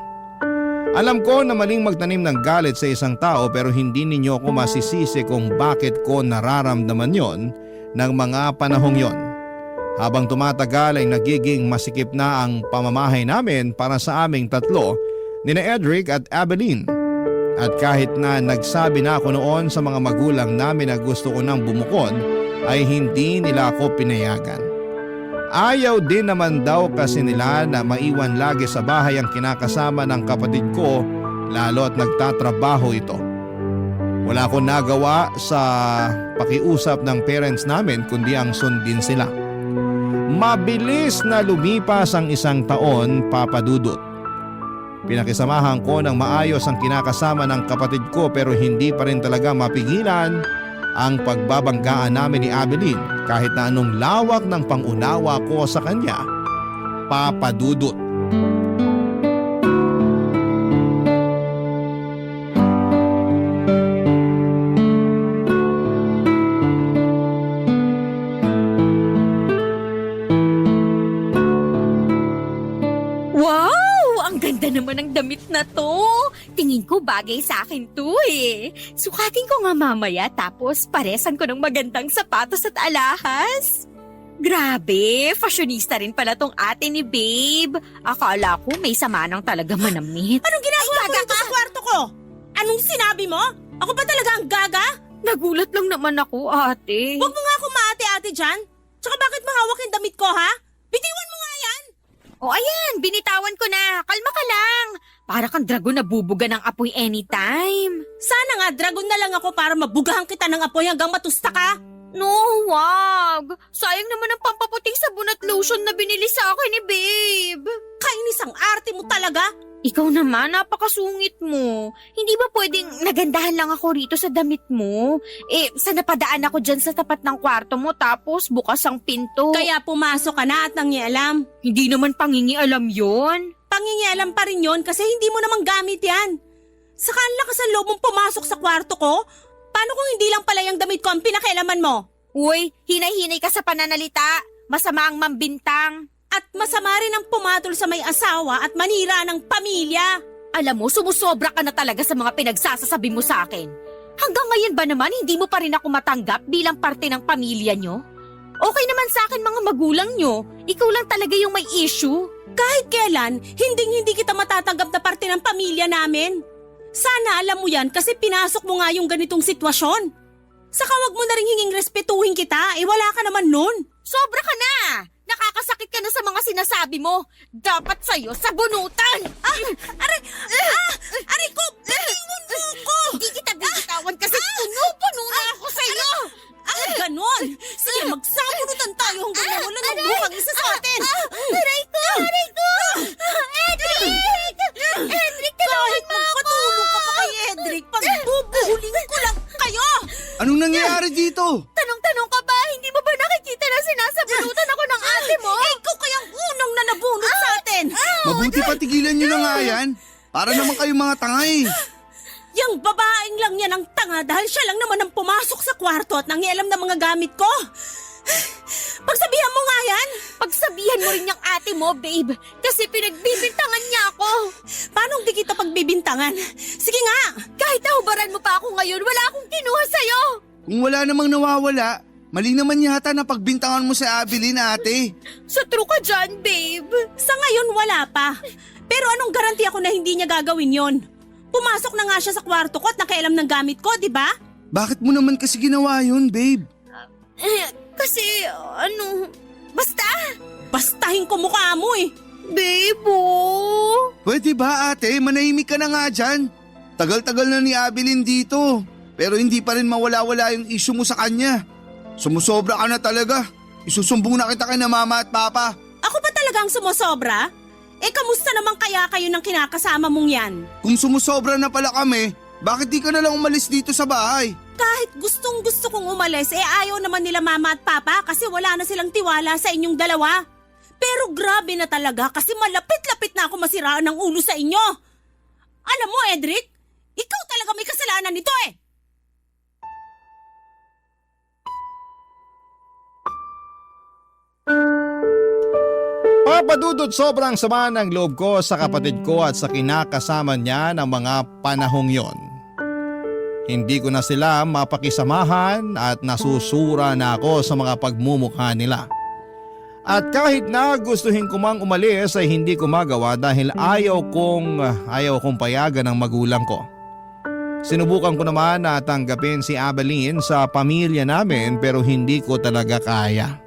Alam ko na maling magtanim ng galit sa isang tao pero hindi ninyo ako masisisi kung bakit ko nararamdaman yon ng mga panahong yon. Habang tumatagal ay nagiging masikip na ang pamamahay namin para sa aming tatlo, nina Edric at Abeline. At kahit na nagsabi na ako noon sa mga magulang namin na gusto ko nang bumukod, ay hindi nila ako pinayagan. Ayaw din naman daw kasi nila na maiwan lagi sa bahay ang kinakasama ng kapatid ko, lalo at nagtatrabaho ito. Wala akong nagawa sa pakiusap ng parents namin kundi ang sundin sila. Mabilis na lumipas ang isang taon, Papadudot. Pinakisamahan ko ng maayos ang kinakasama ng kapatid ko pero hindi pa rin talaga mapigilan ang pagbabanggaan namin ni Abeline kahit na anong lawak ng pangunawa ko sa kanya, Papadudot. ganda naman ng damit na to. Tingin ko bagay sa akin to eh. Sukatin ko nga mamaya tapos paresan ko ng magandang sapatos at alahas. Grabe, fashionista rin pala tong ate ni Babe. Akala ko may sama nang talaga manamit. Anong ginagawa mo dito sa kwarto ko? Anong sinabi mo? Ako ba talaga ang gaga? Nagulat lang naman ako, ate. Huwag mo nga ako maate-ate dyan. Tsaka bakit mahawak yung damit ko, ha? Bitiwan mo nga yan! O ayan, binitawan ko na. Kalma ka lang. Para kang dragon na bubuga ng apoy anytime. Sana nga, dragon na lang ako para mabugahan kita ng apoy hanggang matusta ka. No, wag. Sayang naman ang pampaputing sabon at lotion na binili sa akin ni Babe. Kainis ang arte mo talaga. Ikaw naman, napakasungit mo. Hindi ba pwedeng nagandahan lang ako rito sa damit mo? Sa napadaan ako dyan sa tapat ng kwarto mo tapos bukas ang pinto. Kaya pumasok ka na at nangialam. Hindi naman pangingialam yon. Pangingialam pa rin yon kasi hindi mo namang gamit yan. Saka ang lakas ang loob mong pumasok sa kwarto ko. Paano kung hindi lang pala yung damit ko ang pinakialaman mo? Uy, hinay-hinay ka sa pananalita. Masama ang mambintang. At masama rin ang pumatol sa may asawa at manira ng pamilya. Alam mo, sumusobra ka na talaga sa mga pinagsasasabi mo sa akin. Hanggang ngayon ba naman hindi mo pa rin ako matanggap bilang parte ng pamilya nyo? Okay naman sa akin mga magulang nyo. Ikaw lang talaga yung may issue. Kahit kailan, hindi kita matatanggap na parte ng pamilya namin. Sana alam mo yan kasi pinasok mo nga yung ganitong sitwasyon. Saka wag mo na rin hinging respetuhin kita, wala ka naman nun. Sobra ka na! Nakakasakit ka na sa mga sinasabi mo. Dapat sa'yo sabunutan! Aray ko! Bitiwan mo ko! Hindi kita bibitawan kasi puno-puno na ako sa'yo! Ganon! Sige, magsabunutan tayo hanggang nawala ng buhang isa sa atin! Aray ko! Aray ko! Edric! Edric, tulungan mo ako! Patulong ka pa kay Edric, pagbubuhuling ko lang kayo! Anong nangyayari dito? Tanong-tanong ka ba? Hindi mo ba nakikita na sinasabunutan ako ng ate mo? Ikaw kayang unang na nabunot sa atin! Mabuti pa tigilan nyo na nga yan. Para naman kayong mga tanga eh. Yang babaeng lang yan ang tanga dahil siya lang naman ang pumasok sa kwarto at nangialam ng mga gamit ko. Pagsabihan mo nga yan! Pagsabihan mo rin yung ate mo, babe. Kasi pinagbibintangan niya ako. Paano di kita pagbibintangan? Sige nga! Kahit nahubaran mo pa ako ngayon, wala akong kinuha sa'yo. Kung wala namang nawawala, mali naman yata na pagbintangan mo sa Abilene, ate. Sa true ka dyan, babe. Sa ngayon wala pa. Pero anong garanti ako na hindi niya gagawin yon? Pumasok na nga siya sa kwarto ko at nakialam ng gamit ko, di ba? Bakit mo naman kasi ginawa yun, babe? Kasi, basta. Bastahin ko mukha mo eh. Babe, oh. Pwede ba, ate? Manahimik ka na nga dyan. Tagal-tagal na ni Abilene dito. Pero hindi pa rin mawala-wala yung issue mo sa kanya. Sumusobra ka na talaga. Isusumbong na kita kay na mama at papa. Ako ba talagang sumusobra? Kamusta naman kaya kayo ng kinakasama mong yan? Kung sumusobra na pala kami, bakit di ka na lang umalis dito sa bahay? Kahit gustong gusto kong umalis, ayaw naman nila mama at papa kasi wala na silang tiwala sa inyong dalawa. Pero grabe na talaga kasi malapit-lapit na ako masiraan ng ulo sa inyo. Alam mo, Edric, ikaw talaga may kasalanan nito eh. Papadudot sobrang sama ng loob ko sa kapatid ko at sa kinakasama niya ng mga panahong yon. Hindi ko na sila mapakisamahan at nasusura na ako sa mga pagmumukha nila. At kahit na gustuhin ko mang umalis ay hindi ko magawa dahil ayaw kong payagan ng magulang ko. Sinubukan ko naman na tanggapin si Abilene sa pamilya namin pero hindi ko talaga kaya.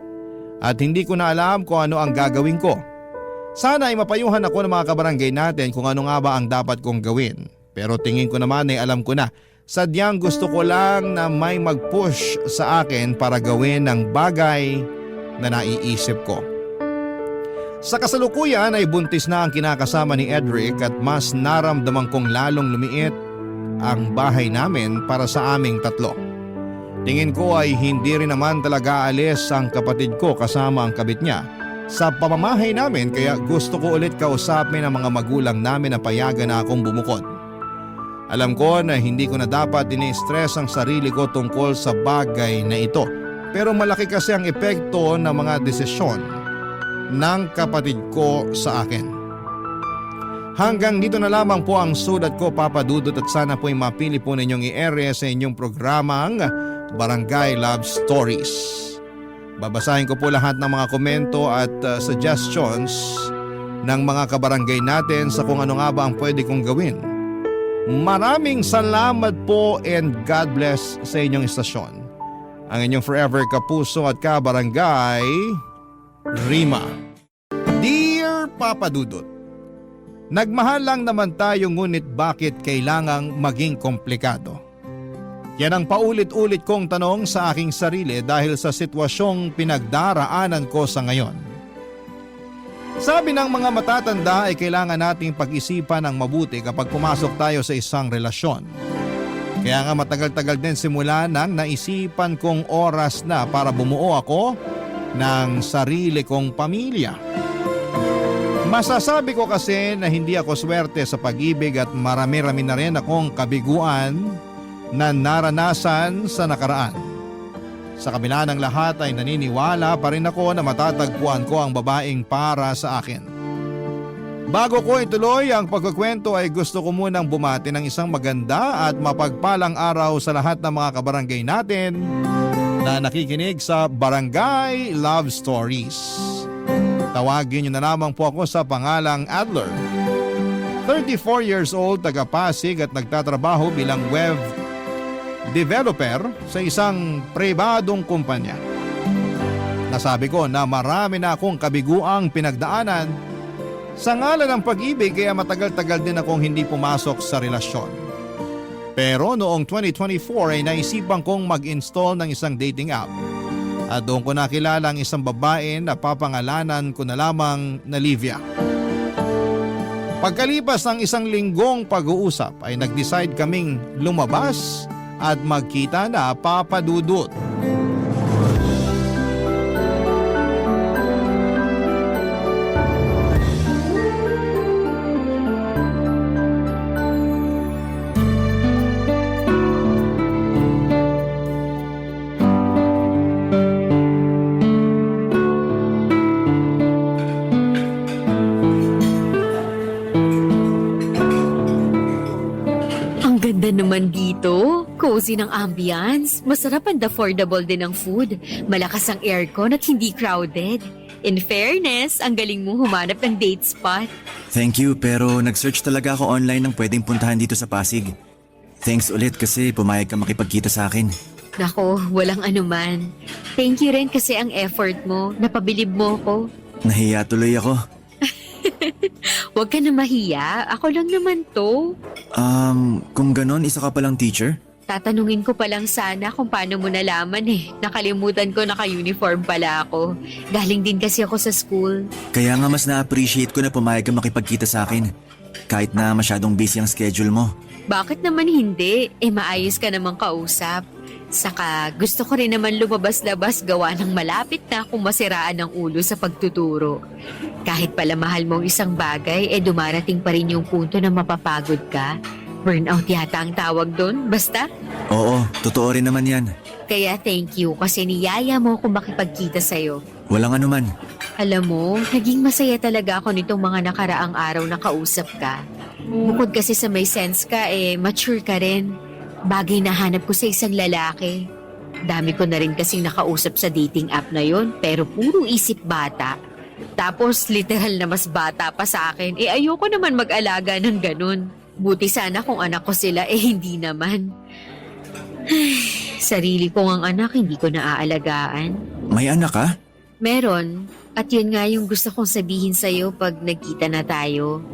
At hindi ko na alam kung ano ang gagawin ko. Sana ay mapayuhan ako ng mga kabarangay natin kung ano nga ba ang dapat kong gawin. Pero tingin ko naman ay alam ko na. Sadyang gusto ko lang na may mag-push sa akin para gawin ang bagay na naiisip ko. Sa kasalukuyan ay buntis na ang kinakasama ni Edric at mas naramdaman kong lalong lumiit ang bahay namin para sa aming tatlo. Tingin ko ay hindi rin naman talaga alis ang kapatid ko kasama ang kabit niya sa pamamahay namin kaya gusto ko ulit kausapin ang mga magulang namin na payagan na akong bumukod. Alam ko na hindi ko na dapat ini-stress ang sarili ko tungkol sa bagay na ito pero malaki kasi ang epekto ng mga desisyon ng kapatid ko sa akin. Hanggang dito na lamang po ang sulat ko, Papa Dudut, at sana po ay mapili po ninyong i-ere sa inyong programang Barangay Love Stories. Babasahin ko po lahat ng mga komento at suggestions ng mga kabarangay natin sa kung ano nga ba ang pwede kong gawin. Maraming salamat po and God bless sa inyong istasyon. Ang inyong forever kapuso at kabarangay, Rima. Dear Papa Dudut, nagmahal lang naman tayo, ngunit bakit kailangang maging komplikado? Yan ang paulit-ulit kong tanong sa aking sarili dahil sa sitwasyong pinagdaraanan ko sa ngayon. Sabi ng mga matatanda ay kailangan nating pag-isipan ng mabuti kapag pumasok tayo sa isang relasyon. Kaya nga matagal-tagal din simula nang naisipan kong oras na para bumuo ako ng sarili kong pamilya. Masasabi ko kasi na hindi ako swerte sa pag-ibig at marami-rami na rin akong kabiguan na naranasan sa nakaraan. Sa kabila ng lahat ay naniniwala pa rin ako na matatagpuan ko ang babaeng para sa akin. Bago ko ituloy ang pagkukwento ay gusto ko munang bumati ng isang maganda at mapagpalang araw sa lahat ng mga kabarangay natin na nakikinig sa Barangay Love Stories. Tawagin niyo na lamang po ako sa pangalang Adler. 34 years old, taga Pasig at nagtatrabaho bilang web developer sa isang pribadong kumpanya. Nasabi ko na marami na akong kabiguang pinagdaanan sa ngalan ng pag-ibig, kaya matagal-tagal din akong hindi pumasok sa relasyon. Pero noong 2024 ay naisipan kong mag-install ng isang dating app. At doon ko nakilala ang isang babae na papangalanan ko na lamang na Livia. Pagkalipas ng isang linggong pag-uusap ay nag-decide kaming lumabas at magkita na, Papa Dudut. Ganda naman dito. Cozy ng ambience. Masarap and affordable din ang food. Malakas ang aircon at hindi crowded. In fairness, ang galing mong humanap ng date spot. Thank you, pero nag-search talaga ako online ng pwedeng puntahan dito sa Pasig. Thanks ulit kasi pumayag ka makipagkita sa akin. Nako, walang anuman. Thank you rin kasi ang effort mo. Napabilib mo ko. Nahiya tuloy ako. Huwag ka na mahiya. Ako lang naman to. Kung ganon, isa ka palang teacher? Tatanungin ko pa lang sana kung paano mo nalaman eh. Nakalimutan ko naka-uniform pala ako. Galing din kasi ako sa school. Kaya nga mas na-appreciate ko na pumayag ka makipagkita sa akin. Kahit na masyadong busy ang schedule mo. Bakit naman hindi? Maayos ka namang kausap. Saka gusto ko rin naman lumabas-labas gawa ng malapit na akong masiraan ng ulo sa pagtuturo. Kahit pala mahal mong isang bagay, dumarating pa rin yung punto na mapapagod ka. Burnout yata ang tawag doon, basta? Oo, totoo rin naman yan. Kaya thank you kasi niyaya mo akong makipagkita sa'yo. Walang anuman. Alam mo, naging masaya talaga ako nitong mga nakaraang araw na kausap ka. Bukod kasi sa may sense ka, mature ka rin. Bagay na hanap ko sa isang lalaki. Dami ko na rin kasing nakausap sa dating app na yon, pero puro isip bata. Tapos literal na mas bata pa sa akin, ayoko naman mag-alaga ng ganun. Buti sana kung anak ko sila, hindi naman. Sarili ko ang anak, hindi ko naaalagaan. May anak ka? Meron, at yun nga yung gusto kong sabihin sa'yo pag nagkita na tayo.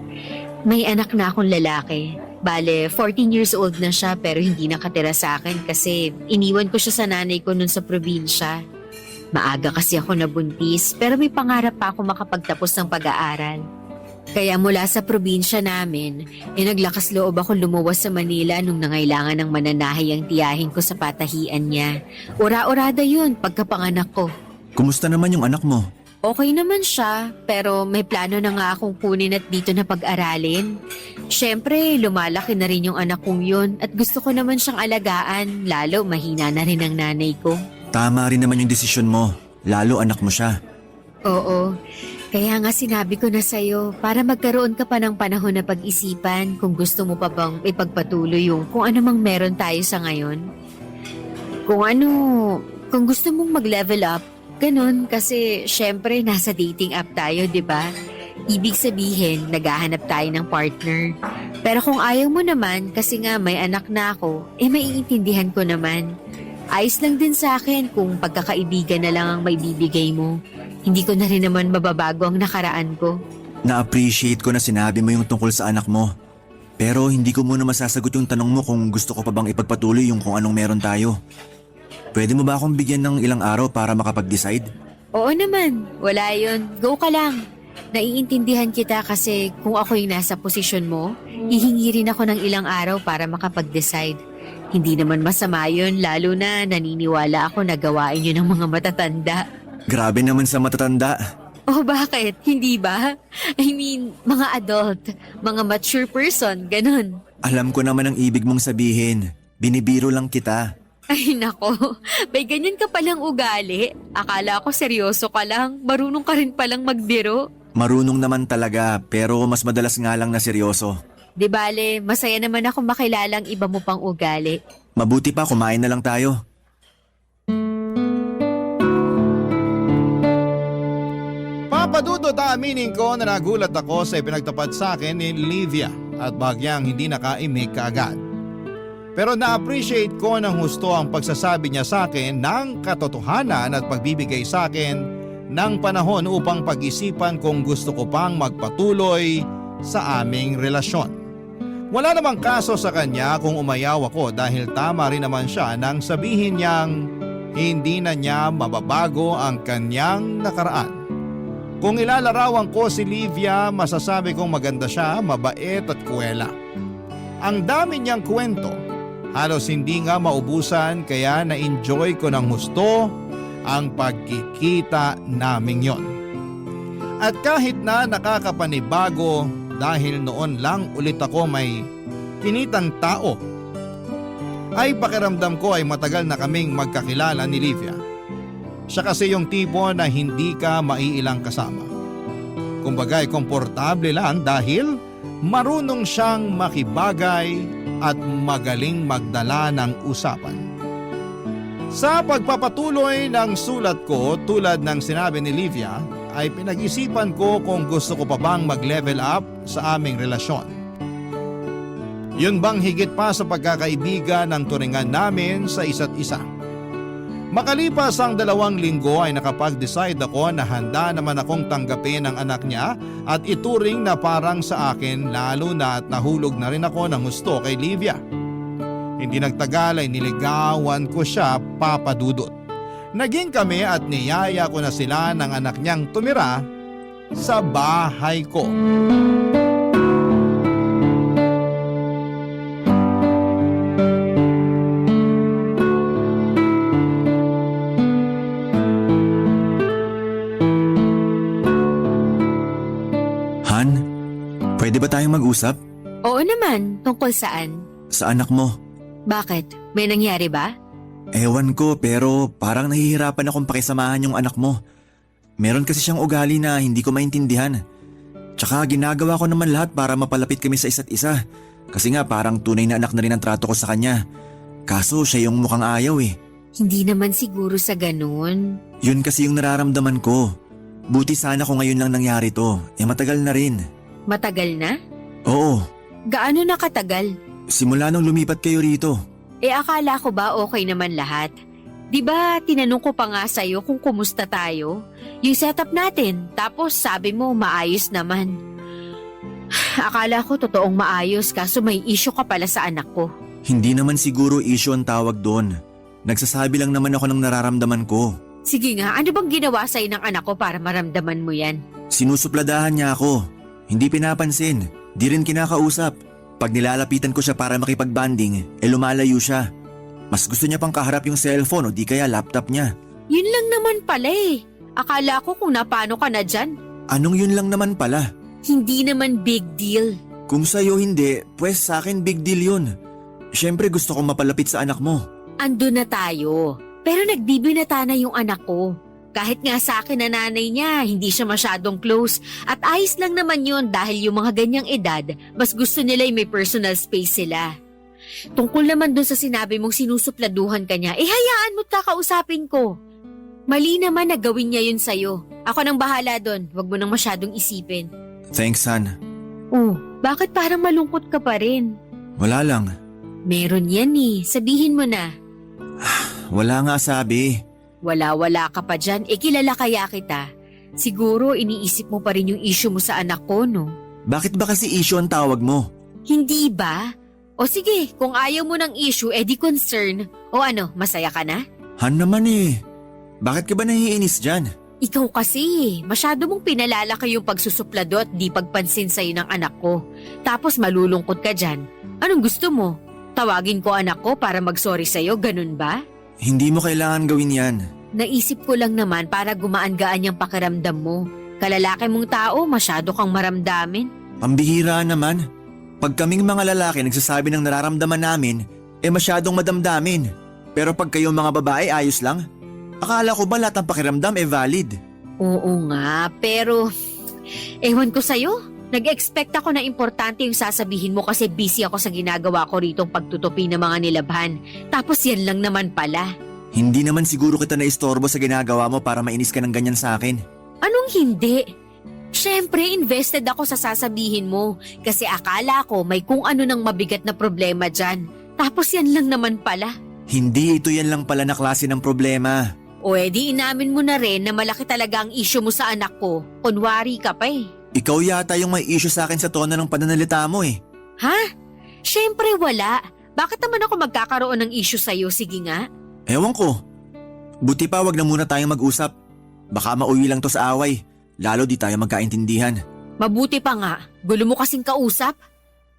May anak na akong lalaki. Bale, 14 years old na siya pero hindi nakatira sa akin kasi iniwan ko siya sa nanay ko nun sa probinsya. Maaga kasi ako nabuntis pero may pangarap pa ako makapagtapos ng pag-aaral. Kaya mula sa probinsya namin, naglakas loob ako lumuwas sa Manila nung nangailangan ng mananahi ang tiyahin ko sa patahian niya. Ura-urada yun pagkapanganak ko. Kumusta naman yung anak mo? Okay naman siya, pero may plano na nga akong kunin at dito na pag-aralin. Siyempre, lumalaki na rin yung anak kong yun at gusto ko naman siyang alagaan, lalo mahina na rin ang nanay ko. Tama rin naman yung desisyon mo, lalo anak mo siya. Oo, Kaya nga sinabi ko na sa'yo, para magkaroon ka pa ng panahon na pag-isipan kung gusto mo pa bang ipagpatuloy yung kung ano mang meron tayo sa ngayon. Kung gusto mong mag-level up, ganun, kasi syempre nasa dating app tayo, di ba? Ibig sabihin, naghahanap tayo ng partner. Pero kung ayaw mo naman, kasi nga may anak na ako, maiintindihan ko naman. Ayos lang din sa akin kung pagkakaibigan na lang ang may bibigay mo. Hindi ko na rin naman mababago ang nakaraan ko. Na-appreciate ko na sinabi mo yung tungkol sa anak mo. Pero hindi ko muna masasagot yung tanong mo kung gusto ko pa bang ipagpatuloy yung kung anong meron tayo. Pwede mo ba akong bigyan ng ilang araw para makapag-decide? Oo naman, wala yun. Go ka lang. Naiintindihan kita kasi kung ako yung nasa posisyon mo, hihingi rin ako ng ilang araw para makapag-decide. Hindi naman masama yun, lalo na naniniwala ako na gawain yun ng mga matatanda. Grabe naman sa matatanda. Oh, bakit? Hindi ba? I mean, mga adult, mga mature person, ganun. Alam ko naman ang ibig mong sabihin. Binibiro lang kita. Ay nako, may ganyan ka palang ugali. Akala ko seryoso ka lang, marunong ka rin palang magbiro. Marunong naman talaga, pero mas madalas nga lang na seryoso. Di bale, masaya naman ako makilalang iba mo pang ugali. Mabuti pa, kumain na lang tayo. Papadudot, aaminin ko na nagulat ako sa ipinagtapat sa akin ni Livia at bagyang hindi nakaimik kaagad. Pero na-appreciate ko ng husto ang pagsasabi niya sa akin ng katotohanan at pagbibigay sa akin ng panahon upang pag-isipan kung gusto ko pang magpatuloy sa aming relasyon. Wala namang kaso sa kanya kung umayaw ako dahil tama rin naman siya nang sabihin niyang hindi na niya mababago ang kanyang nakaraan. Kung ilalarawan ko si Livia, masasabi kong maganda siya, mabait at kuwela. Ang dami niyang kwento, halos hindi nga maubusan kaya na-enjoy ko ng husto ang pagkikita naming yon. At kahit na nakakapanibago dahil noon lang ulit ako may kinitang tao, ay pakiramdam ko ay matagal na kaming magkakilala ni Livia. Siya kasi yung tipo na hindi ka maiilang kasama. Kumbaga'y komportable lang dahil marunong siyang makibagay at magaling magdala ng usapan. Sa pagpapatuloy ng sulat ko, tulad ng sinabi ni Livia, ay pinag-isipan ko kung gusto ko pa bang mag-level up sa aming relasyon. Yun bang higit pa sa pagkakaibigan ng turingan namin sa isa't isa? Makalipas ang 2 linggo ay nakapag-decide ako na handa naman akong tanggapin ang anak niya at ituring na parang sa akin, lalo na at nahulog na rin ako ng gusto kay Livia. Hindi nagtagal ay niligawan ko siya, Papa Dudut. Naging kami at niyaya ko na sila ng anak niyang tumira sa bahay ko. Han, pwede ba tayong mag-usap? Oo naman, tungkol saan? Sa anak mo. Bakit? May nangyari ba? Ewan ko, pero parang nahihirapan akong pakisamahan yung anak mo. Meron kasi siyang ugali na hindi ko maintindihan. Tsaka ginagawa ko naman lahat para mapalapit kami sa isa't isa. Kasi nga parang tunay na anak na rin ang trato ko sa kanya. Kaso siya yung mukhang ayaw eh. Hindi naman siguro sa ganun. Yun kasi yung nararamdaman ko. Buti sana kung ngayon lang nangyari to. Matagal na rin. Matagal na? Oo, Gaano na katagal? simula nung lumipat kayo rito. Akala ko ba okay naman lahat? Di ba tinanong ko pa nga sa'yo kung kumusta tayo? Yung setup natin, tapos sabi mo maayos naman. Akala ko totoong maayos kaso may issue ka pala sa anak ko. Hindi naman siguro issue ang tawag doon. Nagsasabi lang naman ako ng nararamdaman ko. Sige nga, ano bang ginawa sa'yo ng anak ko para maramdaman mo yan? Sinusupladahan niya ako. Hindi pinapansin. Di rin kinakausap. Pag nilalapitan ko siya para makipag-banding, lumalayo siya. Mas gusto niya pang kaharap yung cellphone o di kaya laptop niya. Yun lang naman pala eh. Akala ko kung napano ka na dyan. Anong yun lang naman pala? Hindi naman big deal. Kung sa'yo hindi, pues sa akin big deal yun. Siyempre gusto kong mapalapit sa anak mo. Ando na tayo. Pero nagbibinata na yung anak ko. Kahit nga sa akin na nanay niya, hindi siya masyadong close. At ayos lang naman yun dahil yung mga ganyang edad, mas gusto nila yung may personal space sila. Tungkol naman dun sa sinabi mong sinusupladuhan ka niya, hayaan mo't kakausapin ko. Mali naman na gawin niya yun sa'yo. Ako nang bahala dun, wag mo nang masyadong isipin. Thanks, Han. Oh, bakit parang malungkot ka pa rin? Wala lang. Meron yan sabihin mo na. Wala nga sabi. Wala-wala ka pa dyan, kilala kaya kita. Siguro iniisip mo pa rin yung issue mo sa anak ko, no? Bakit ba kasi issue ang tawag mo? Hindi ba? O sige, kung ayaw mo ng issue, di concern. O ano, masaya ka na? Han naman Bakit ka ba nahiinis dyan? Ikaw kasi, masyado mong pinalalaki yung pagsusuplado at di pagpansin sa'yo ng anak ko. Tapos malulungkot ka dyan. Anong gusto mo? Tawagin ko anak ko para mag-sorry sa'yo, ganun ba? Hindi mo kailangan gawin yan. Naisip ko lang naman para gumaan-gaan yung pakiramdam mo. Kalalaki mong tao, masyado kang maramdamin. Pambihira naman. Pag kaming mga lalaki nagsasabi ng nararamdaman namin, masyadong madamdamin. Pero pag kayong mga babae ayos lang? Akala ko ba lahat ng pakiramdam valid? Oo nga, pero ewan ko sa'yo. Nag-expect ako na importante yung sasabihin mo kasi busy ako sa ginagawa ko ritong pagtutupi ng mga nilabhan. Tapos yan lang naman pala. Hindi naman siguro kita naistorbo sa ginagawa mo para mainis ka ng ganyan sa akin. Anong hindi? Siyempre, invested ako sa sasabihin mo kasi akala ko may kung ano nang mabigat na problema dyan. Tapos yan lang naman pala. Hindi ito yan lang pala na klase ng problema. O edi inamin mo na rin na malaki talaga ang issue mo sa anak ko. Kunwari ka pa Ikaw yata yung may issue sa akin sa tono ng pananalita mo Ha? Siyempre wala. Bakit naman ako magkakaroon ng issue sa'yo? Sige nga. Ewan ko. Buti pa wag na muna tayong mag-usap. Baka mauwi lang to sa away. Lalo di tayo magkaintindihan. Mabuti pa nga. Gulo mo kasing kausap.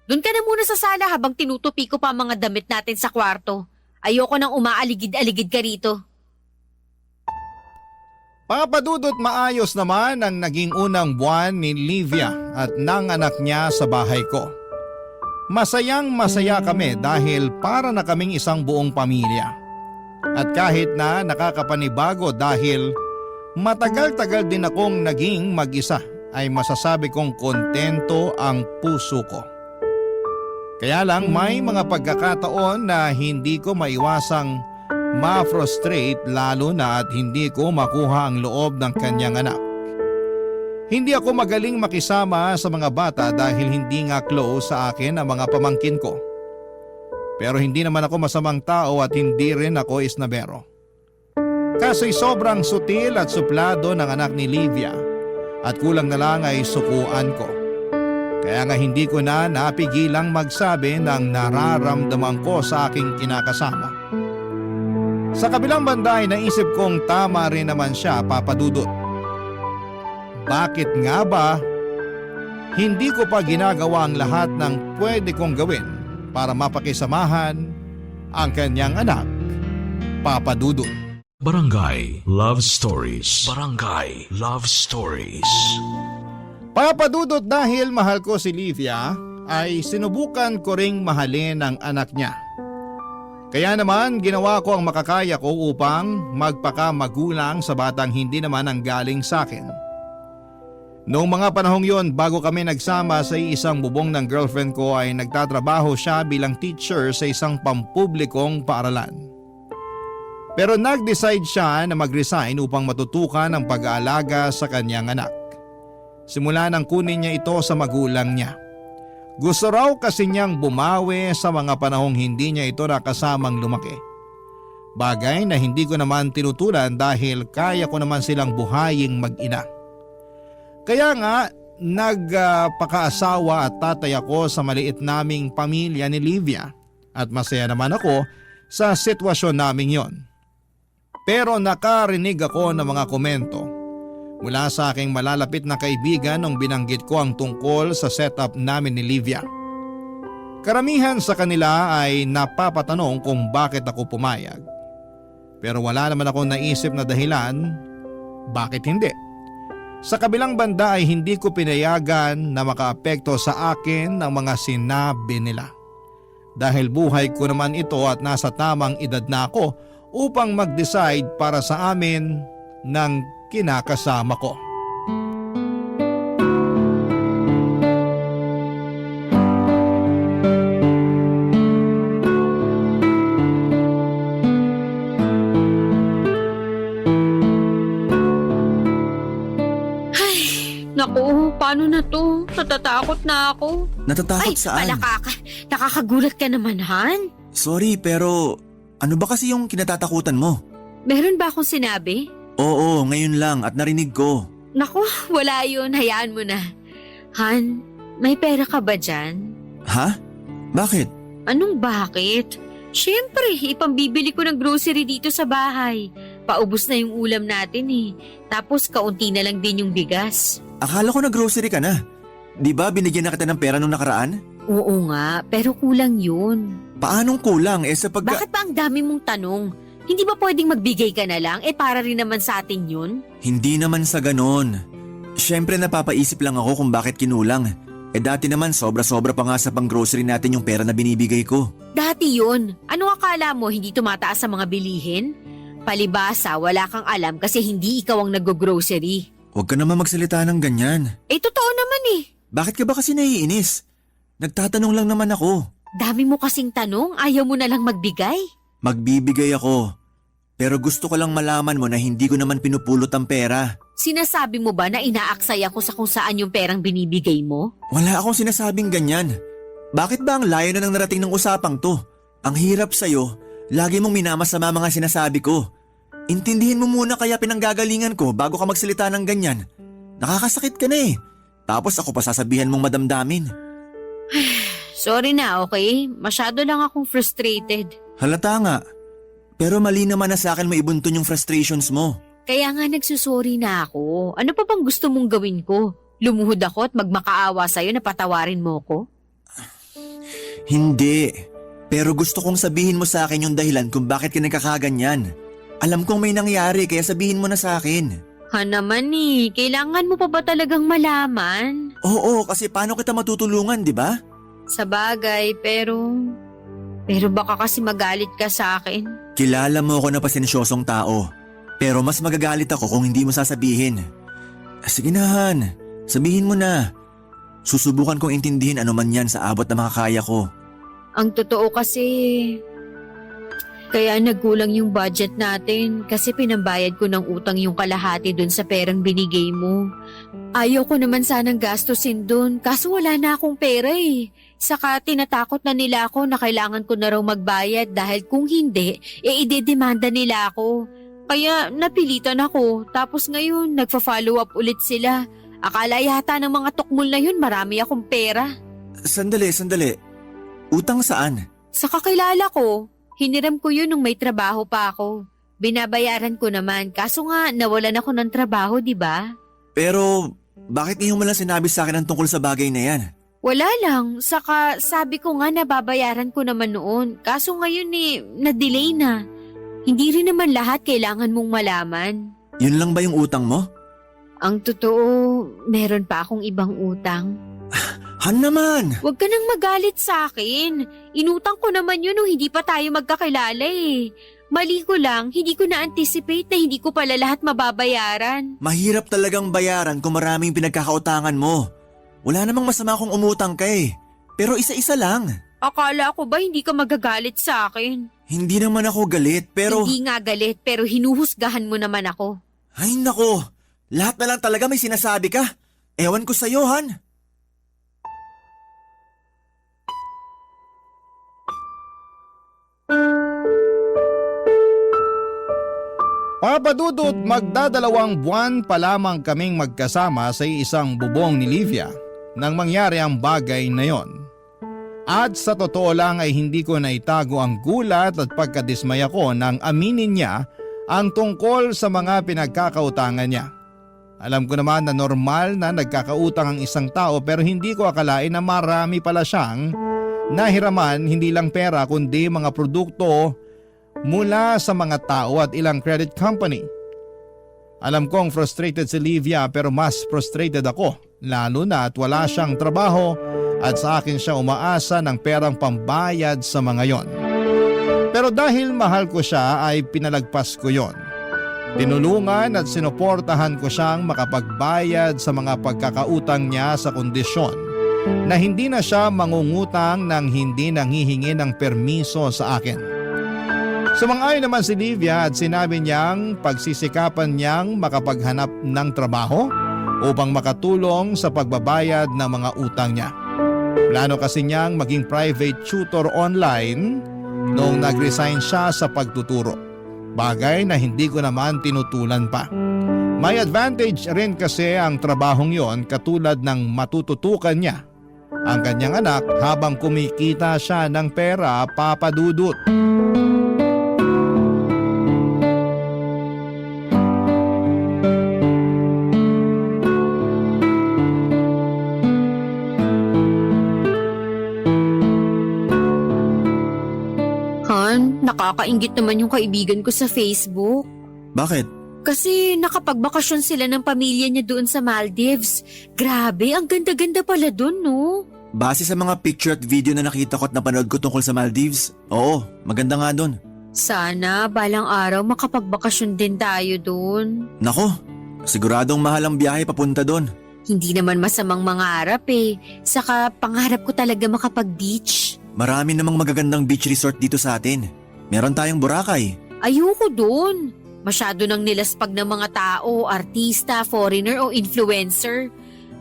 Doon ka na muna sa sala habang tinutupi ko pa ang mga damit natin sa kwarto. Ayoko nang umaaligid-aligid ka rito. Papadudot maayos naman ang naging unang buwan ni Livia at ng anak niya sa bahay ko. Masayang masaya kami dahil para na kaming isang buong pamilya. At kahit na nakakapanibago dahil matagal-tagal din akong naging mag-isa ay masasabi kong kontento ang puso ko. Kaya lang may mga pagkakataon na hindi ko maiwasang ma-frustrate lalo na at hindi ko makuha ang loob ng kanyang anak. Hindi ako magaling makisama sa mga bata dahil hindi nga close sa akin ang mga pamangkin ko. Pero hindi naman ako masamang tao at hindi rin ako isnabero. Kasi sobrang sutil at suplado ng anak ni Livia at kulang na lang ay sukuan ko. Kaya nga hindi ko na napigilang magsabi ng nararamdaman ko sa aking kinakasama. Sa kabilang banda ay naisip kong tama rin naman siya, Papadudot. Bakit nga ba hindi ko pa ginagawa ang lahat ng pwede kong gawin para mapakisamahan ang kanyang anak, Papadudot? Barangay Love Stories. Barangay Love Stories. Papadudot, dahil mahal ko si Livia ay sinubukan ko ring mahalin ang anak niya. Kaya naman ginawa ko ang makakaya ko upang magpakamagulang sa batang hindi naman ang galing sa akin. Noong mga panahong yon, bago kami nagsama sa isang bubong ng girlfriend ko ay nagtatrabaho siya bilang teacher sa isang pampublikong paaralan. Pero nag-decide siya na mag-resign upang matutukan ang pag-aalaga sa kanyang anak. Simula nang kunin niya ito sa magulang niya. Gusto raw kasi niyang bumawi sa mga panahong hindi niya ito nakasamang lumaki. Bagay na hindi ko naman tinutulan dahil kaya ko naman silang buhaying mag-ina. Kaya nga nagpakaasawa at tatay ako sa maliit naming pamilya ni Livia at masaya naman ako sa sitwasyon naming yon. Pero nakarinig ako ng mga komento mula sa aking malalapit na kaibigan nung binanggit ko ang tungkol sa setup namin ni Livia. Karamihan sa kanila ay napapatanong kung bakit ako pumayag. Pero wala naman akong naisip na dahilan bakit hindi. Sa kabilang banda ay hindi ko pinayagan na makaapekto sa akin ng mga sinabi nila. Dahil buhay ko naman ito at nasa tamang edad na ako upang mag-decide para sa amin ng kinakasama ko. Naku, paano na to? Natatakot na ako. Natatakot saan? Nakakagulat ka naman, Han. Sorry, pero ano ba kasi yung kinatatakutan mo? Meron ba akong sinabi? Oo, ngayon lang at narinig ko. Naku, wala yun. Hayaan mo na. Han, may pera ka ba dyan? Ha? Bakit? Anong bakit? Siyempre, ipambibili ko ng grocery dito sa bahay. Paubos na yung ulam natin eh. Tapos kaunti na lang din yung bigas. Akala ko na-grocery ka na. Di ba binigyan na kita ng pera nung nakaraan? Oo nga, pero kulang yun. Paanong kulang sa Bakit ba ang dami mong tanong? Hindi ba pwedeng magbigay ka na lang? Para rin naman sa atin yun. Hindi naman sa ganon. Siyempre napapaisip lang ako kung bakit kinulang. Dati naman sobra-sobra pa nga sa pang-grocery natin yung pera na binibigay ko. Dati yun. Ano akala mo, hindi tumataas sa mga bilihin? Palibasa, wala kang alam kasi hindi ikaw ang nag-grocery. Huwag ka naman magsalita ng ganyan. Totoo naman eh. Bakit ka ba kasi naiinis? Nagtatanong lang naman ako. Dami mo kasing tanong, ayaw mo na lang magbigay. Magbibigay ako. Pero gusto ko lang malaman mo na hindi ko naman pinupulot ang pera. Sinasabi mo ba na inaaksay ako sa kung saan yung perang binibigay mo? Wala akong sinasabing ganyan. Bakit ba ang layo na nang narating ng usapang to? Ang hirap sa'yo, lagi mong minamasama mga sinasabi ko. Intindihin mo muna kaya pinanggagalingan ko bago ka magsalita ng ganyan. Nakakasakit ka na eh. Tapos ako pa sasabihan mong madamdamin. Sorry na, okay? Masyado lang akong frustrated. Halata nga. Pero mali naman na sa akin maibunton yung frustrations mo. Kaya nga nagsusorry na ako. Ano pa bang gusto mong gawin ko? Lumuhod ako at magmakaawa sa'yo na patawarin mo ko? Hindi. Pero gusto kong sabihin mo sa akin yung dahilan kung bakit ka nagkakaganyan. Alam kong may nangyari kaya sabihin mo na sa akin. Ha naman eh, kailangan mo pa ba talagang malaman? Oo, kasi paano kita matutulungan, di ba? Sa bagay, pero baka kasi magalit ka sa akin. Kilala mo ako na pasensyosong tao. Pero mas magagalit ako kung hindi mo sasabihin. Sige na Han, sabihin mo na. Susubukan kong intindihin ano man yan sa abot na makakaya ko. Ang totoo kasi, kaya nagkulang yung budget natin kasi pinambayad ko ng utang yung kalahati dun sa perang binigay mo. Ayaw ko naman sanang gastusin dun kaso wala na akong pera eh. Saka tinatakot na nila ako na kailangan ko na raw magbayad dahil kung hindi, idedemanda nila ako. Kaya napilitan ako tapos ngayon nagfa-follow up ulit sila. Akala yata ng mga tukmol na yun marami akong pera. Sandali. Utang saan? Sa kakilala ko, hiniram ko yun nung may trabaho pa ako. Binabayaran ko naman kaso nga nawalan ako ng trabaho, di ba? Pero bakit ngayon mo lang sinabi sa akin ang tungkol sa bagay na yan? Wala lang, saka sabi ko nga nababayaran ko naman noon. Kaso ngayon na-delay na. Hindi rin naman lahat kailangan mong malaman. Yun lang ba yung utang mo? Ang totoo, meron pa akong ibang utang. Han naman! Huwag ka nang magalit sa akin. Inutang ko naman yun nung hindi pa tayo magkakilala eh. Mali ko lang, hindi ko na-anticipate na hindi ko pala lahat mababayaran. Mahirap talagang bayaran kung maraming pinagkakautangan mo. Wala namang masama kung umutang ka eh. Pero isa-isa lang. Akala ko ba hindi ka magagalit sa akin? Hindi naman ako galit pero… Hindi nga galit pero hinuhusgahan mo naman ako. Ay nako, lahat na lang talaga may sinasabi ka. Ewan ko sa'yo, Han. Papadudot, magdadalawang buwan pa lamang kaming magkasama sa isang bubong ni Livia nang mangyari ang bagay na yon. At sa totoo lang ay hindi ko naitago ang gulat at pagkadismaya ko nang aminin niya ang tungkol sa mga pinagkakautangan niya. Alam ko naman na normal na nagkakautang ang isang tao pero hindi ko akalain na marami pala siyang nahiraman, hindi lang pera kundi mga produkto mula sa mga tao at ilang credit company. Alam kong frustrated si Livia pero mas frustrated ako lalo na at wala siyang trabaho at sa akin siya umaasa ng perang pambayad sa mga yon. Pero dahil mahal ko siya ay pinalagpas ko yon. Tinulungan at sinuportahan ko siyang makapagbayad sa mga pagkakautang niya sa kondisyon na hindi na siya mangungutang nang hindi nanghihingi ng permiso sa akin. Sumang-ayon naman si Livia at sinabi niyang pagsisikapan niyang makapaghanap ng trabaho upang makatulong sa pagbabayad ng mga utang niya. Plano kasi niyang maging private tutor online noong nag-resign siya sa pagtuturo. Bagay na hindi ko naman tinutulan pa. May advantage rin kasi ang trabahong yon katulad ng matututukan niya ang kanyang anak habang kumikita siya ng pera, Papa Dudut. Han, nakakainggit naman yung kaibigan ko sa Facebook. Bakit? Kasi nakapagbakasyon sila ng pamilya niya doon sa Maldives. Grabe, ang ganda-ganda pala doon, no? Base sa mga picture at video na nakita ko at napanood ko tungkol sa Maldives, oo, maganda nga doon. Sana balang araw makapagbakasyon din tayo doon. Nako, siguradong mahal ang biyahe papunta doon. Hindi naman masamang mangarap eh. Saka pangarap ko talaga makapag-beach. Marami namang magagandang beach resort dito sa atin. Meron tayong Boracay. Ayoko doon. Masyado nang nilaspag ng mga tao, artista, foreigner o influencer.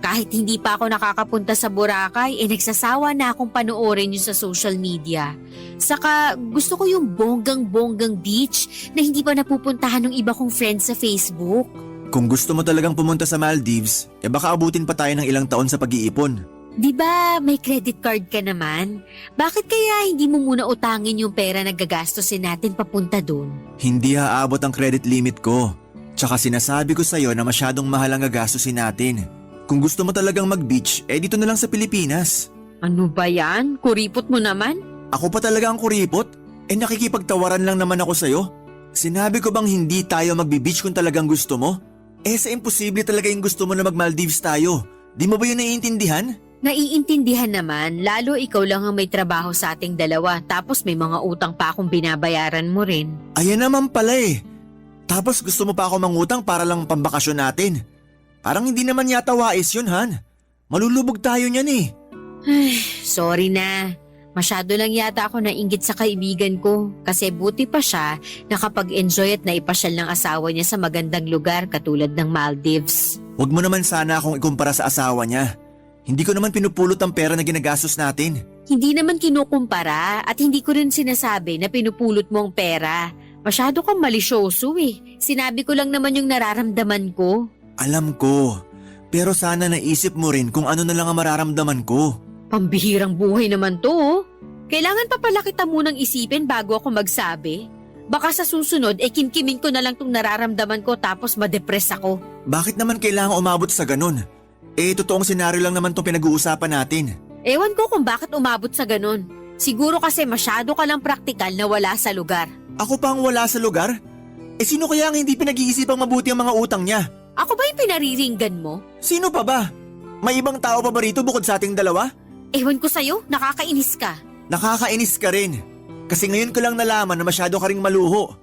Kahit hindi pa ako nakakapunta sa Boracay, nagsasawa na akong panoorin yun sa social media. Saka gusto ko yung bonggang-bonggang beach na hindi pa napupuntahan ng iba kong friends sa Facebook. Kung gusto mo talagang pumunta sa Maldives, baka abutin pa tayo ng ilang taon sa pag-iipon. Di ba may credit card ka naman? Bakit kaya hindi mo muna utangin yung pera na gagastusin natin papunta doon? Hindi haabot ang credit limit ko. Tsaka sinasabi ko sa'yo na masyadong mahal ang gagastusin natin. Kung gusto mo talagang mag-beach, dito na lang sa Pilipinas. Ano ba yan? Kuripot mo naman? Ako pa talaga ang kuripot? Nakikipagtawaran lang naman ako sa'yo. Sinabi ko bang hindi tayo magbi-beach kung talagang gusto mo? Sa imposible talaga yung gusto mo na mag-Maldives tayo. Di mo ba yun naiintindihan? Naiintindihan naman, lalo ikaw lang ang may trabaho sa ating dalawa tapos may mga utang pa akong binabayaran mo rin. Ayan naman pala Tapos gusto mo pa ako mangutang para lang pambakasyon natin. Parang hindi naman yata wais yun, Han. Malulubog tayo niyan Sorry na. Masyado lang yata ako nainggit sa kaibigan ko kasi buti pa siya nakapag-enjoy at naipasyal ng asawa niya sa magandang lugar katulad ng Maldives. Huwag mo naman sana akong ikumpara sa asawa niya. Hindi ko naman pinupulot ang pera na ginagastos natin. Hindi naman kinukumpara at hindi ko rin sinasabi na pinupulot mo ang pera. Masyado kang malisyoso Sinabi ko lang naman yung nararamdaman ko. Alam ko, pero sana naisip mo rin kung ano na lang ang mararamdaman ko. Pambihirang buhay naman to. Kailangan pa pala kita munang isipin bago ako magsabi. Baka sa susunod, kimkimin ko na lang tong nararamdaman ko tapos madepress ako. Bakit naman kailangan umabot sa ganun? Totoong senaryo lang naman itong pinag-uusapan natin. Ewan ko kung bakit umabot sa ganun. Siguro kasi masyado ka lang praktikal na wala sa lugar. Ako pa ang wala sa lugar? Sino kaya ang hindi pinag-iisipang mabuti ang mga utang niya? Ako ba yung pinariringgan mo? Sino pa ba? May ibang tao pa ba rito bukod sa ating dalawa? Ewan ko sa'yo, nakakainis ka. Nakakainis ka rin. Kasi ngayon ko lang nalaman na masyado ka ring maluho.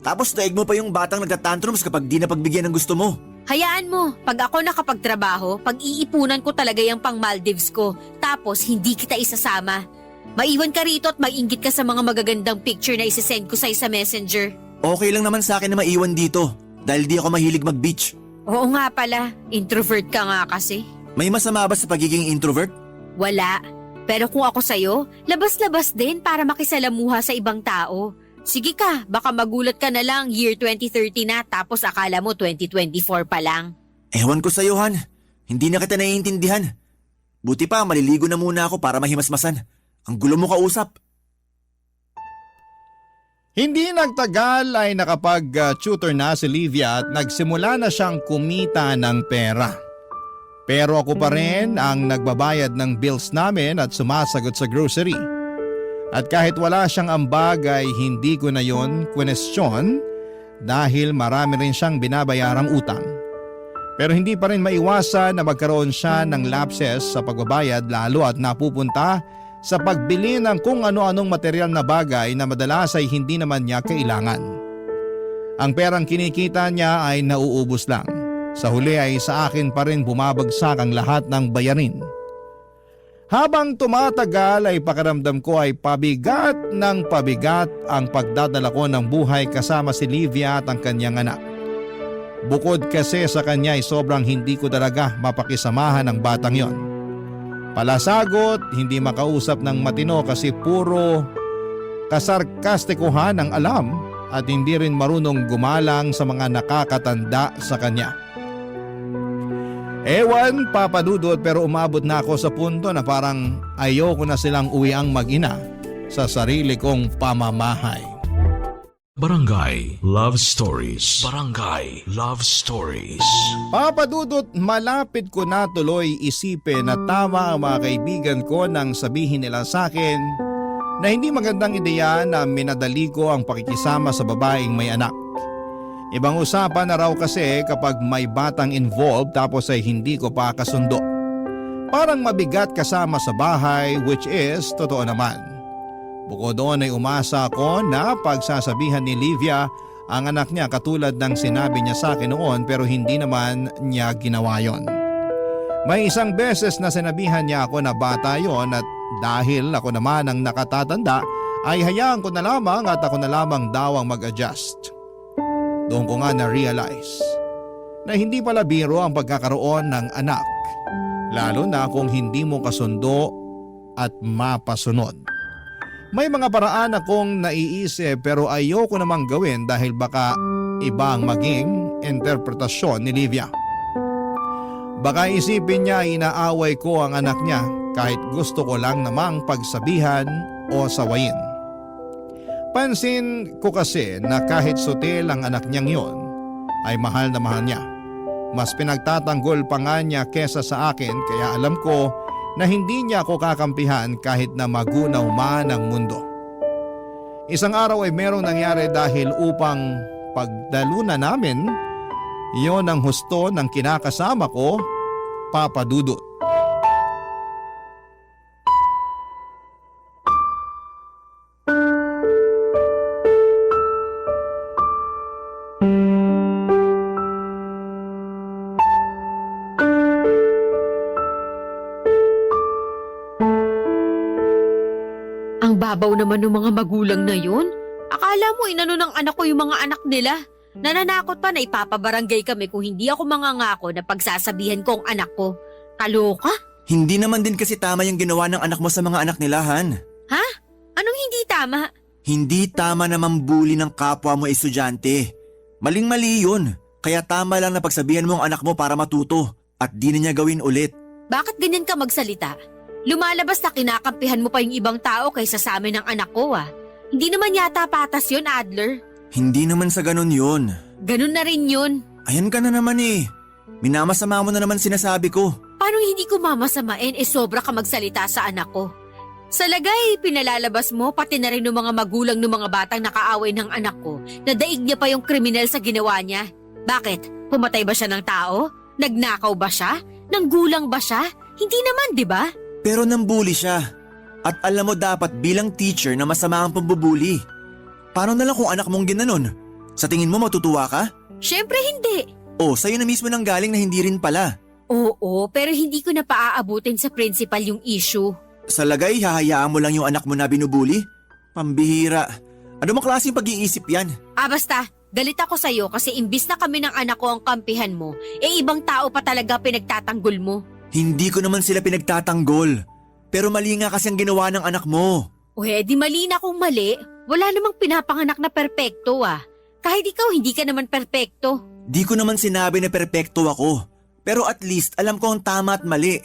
Tapos daig mo pa yung batang nagtatantrums kapag di na pagbigyan ng gusto mo. Hayaan mo, pag ako nakapagtrabaho, pag-iipunan ko talaga yung pang Maldives ko. Tapos hindi kita isasama. Maiwan ka rito at mag-inggit ka sa mga magagandang picture na isasend ko sa'yo sa messenger. Okay lang naman sa akin na maiwan dito dahil di ako mahilig mag-beach. Oo nga pala, introvert ka nga kasi. May masama ba sa pagiging introvert? Wala. Pero kung ako sa'yo, labas-labas din para makisalamuha sa ibang tao. Sige ka, baka magulat ka na lang year 2030 na tapos akala mo 2024 pa lang. Ewan ko sa'yo, Han. Hindi na kita naiintindihan. Buti pa, maliligo na muna ako para mahimasmasan. Ang gulo mo kausap. Hindi nagtagal ay nakapag-tutor na si Livia at nagsimula na siyang kumita ng pera. Pero ako pa rin ang nagbabayad ng bills namin at sumasagot sa grocery. At kahit wala siyang ambag ay hindi ko na yon kwestiyon dahil marami rin siyang binabayarang utang. Pero hindi pa rin maiwasan na magkaroon siya ng lapses sa pagbabayad lalo at napupunta sa pagbili ng kung ano-anong material na bagay na madalas ay hindi naman niya kailangan. Ang perang kinikita niya ay nauubos lang. Sa huli ay sa akin pa rin bumabagsak ang lahat ng bayarin. Habang tumatagal ay pakiramdam ko ay pabigat ng pabigat ang pagdadala ko ng buhay kasama si Livia at ang kanyang anak. Bukod kasi sa kanya ay sobrang hindi ko talaga mapakisamahan ng batang yon. Palasagot, hindi makausap ng matino kasi puro kasarkastikuhan ang alam at hindi rin marunong gumalang sa mga nakakatanda sa kanya. Ewan, Papa Dudut, pero umabot na ako sa punto na parang ayoko na silang uwiang mag-ina sa sarili kong pamamahay. Barangay Love Stories. Barangay Love Stories. Papa Dudut, malapit ko na tuloy isipin na tama ang mga kaibigan ko nang sabihin nila sa akin na hindi magandang ideya na minadali ko ang pakikisama sa babaeng may anak. Ibang usapan na raw kasi kapag may batang involved tapos ay hindi ko pa kasundo. Parang mabigat kasama sa bahay, which is totoo naman. Bukod doon ay umasa ako na pagsasabihan ni Livia ang anak niya katulad ng sinabi niya sa akin noon pero hindi naman niya ginawa yon. May isang beses na sinabihan niya ako na bata yon at dahil ako naman ang nakatatanda ay hayaan ko na lamang at ako na lamang daw ang mag-adjust. Doon ko nga na-realize na hindi pala biro ang pagkakaroon ng anak, lalo na kung hindi mo kasundo at mapasunod. May mga paraan akong naiisip pero ayoko namang gawin dahil baka ibang maging interpretasyon ni Livia. Baka isipin niya inaaway ko ang anak niya kahit gusto ko lang namang pagsabihan o sawayin. Pansin ko kasi na kahit sutil ang anak niyang yon, ay mahal na mahal niya. Mas pinagtatanggol pa nga niya kesa sa akin kaya alam ko na hindi niya ako kakampihan kahit na magunaw man ang mundo. Isang araw ay merong nangyari dahil upang pagdalunan namin, yon ang husto ng kinakasama ko, Papa Dudut. Ang babaw naman ng mga magulang na yun. Akala mo inano ng anak ko yung mga anak nila. Nananakot pa na ipapabarangay kami kung hindi ako mangangako na pagsasabihan ko ang anak ko. Kaloka? Hindi naman din kasi tama yung ginawa ng anak mo sa mga anak nila, Han. Ha? Anong hindi tama? Hindi tama na mambuli ng kapwa mo estudyante. Maling-mali yun. Kaya tama lang na pagsabihan mo ang anak mo para matuto at di na niya gawin ulit. Bakit ganyan ka magsalita? Lumalabas na kinakampihan mo pa yung ibang tao kaysa sa amin ng anak ko Hindi naman yata patas yun, Adler. Hindi naman sa ganun yun. Ganun na rin yun. Ayan ka na naman eh. Minamasama mo na naman sinasabi ko. Paano hindi ko mamasamain sobra ka magsalita sa anak ko? Sa lagay, pinalalabas mo pati na rin ng mga magulang ng mga batang nakaaway ng anak ko na daig niya pa yung kriminal sa ginawa niya. Bakit? Pumatay ba siya ng tao? Nagnakaw ba siya? Nanggulang ba siya? Hindi naman, di ba? Pero nambuli siya. At alam mo dapat bilang teacher na masama ang pambubuli. Paano na lang kung anak mong ginanon? Sa tingin mo matutuwa ka? Siyempre hindi. Sa'yo na mismo nang galing na hindi rin pala. Oo, pero hindi ko na paaabutin sa principal yung issue. Sa lagay, hahayaan mo lang yung anak mo na binubuli? Pambihira. Ano mang klaseng pag-iisip yan? Basta, galit ako sa'yo kasi imbis na kami ng anak ko ang kampihan mo, ibang tao pa talaga pinagtatanggol mo. Hindi ko naman sila pinagtatanggol. Pero mali nga kasi ang ginawa ng anak mo. Di mali na kung mali. Wala namang pinapanganak na perpekto Kahit ikaw hindi ka naman perpekto. Di ko naman sinabi na perpekto ako. Pero at least alam ko ang tama at mali.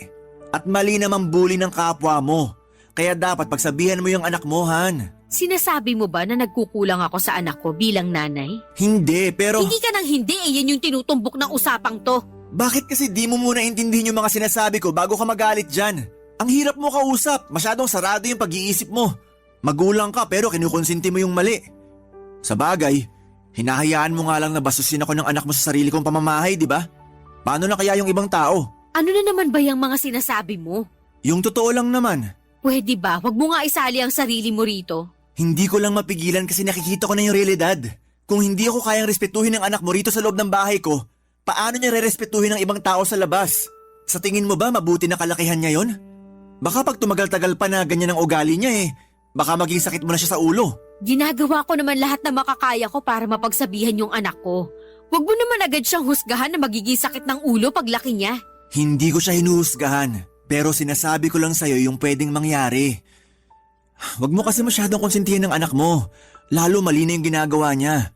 At mali namang bully ng kapwa mo. Kaya dapat pagsabihan mo yung anak mo, Han. Sinasabi mo ba na nagkukulang ako sa anak ko bilang nanay? Hindi, pero... Hindi ka nang hindi yan yung tinutumbok ng usapang to. Bakit kasi di mo muna intindihin yung mga sinasabi ko bago ka magalit dyan? Ang hirap mo kausap, masyadong sarado yung pag-iisip mo. Magulang ka pero kinukonsinti mo yung mali. Sa bagay, hinahayaan mo nga lang na basusin ako ng anak mo sa sarili kong pamamahay, di ba? Paano na kaya yung ibang tao? Ano na naman ba yung mga sinasabi mo? Yung totoo lang naman. Pwede ba? Wag mo nga isali ang sarili mo rito. Hindi ko lang mapigilan kasi nakikita ko na yung realidad. Kung hindi ako kayang respetuhin ng anak mo rito sa loob ng bahay ko, paano niya rerespetuhin ng ibang tao sa labas? Sa tingin mo ba mabuti na kalakihan niya yon? Baka pag tumagal-tagal pa na ganyan ang ugali niya baka maging sakit mo na siya sa ulo. Ginagawa ko naman lahat na makakaya ko para mapagsabihan yung anak ko. Huwag mo naman agad siyang husgahan na magiging sakit ng ulo paglaki niya. Hindi ko siya hinuhusgahan, pero sinasabi ko lang sa'yo yung pwedeng mangyari. Huwag mo kasi masyadong konsintihin ng anak mo, lalo mali na yung ginagawa niya.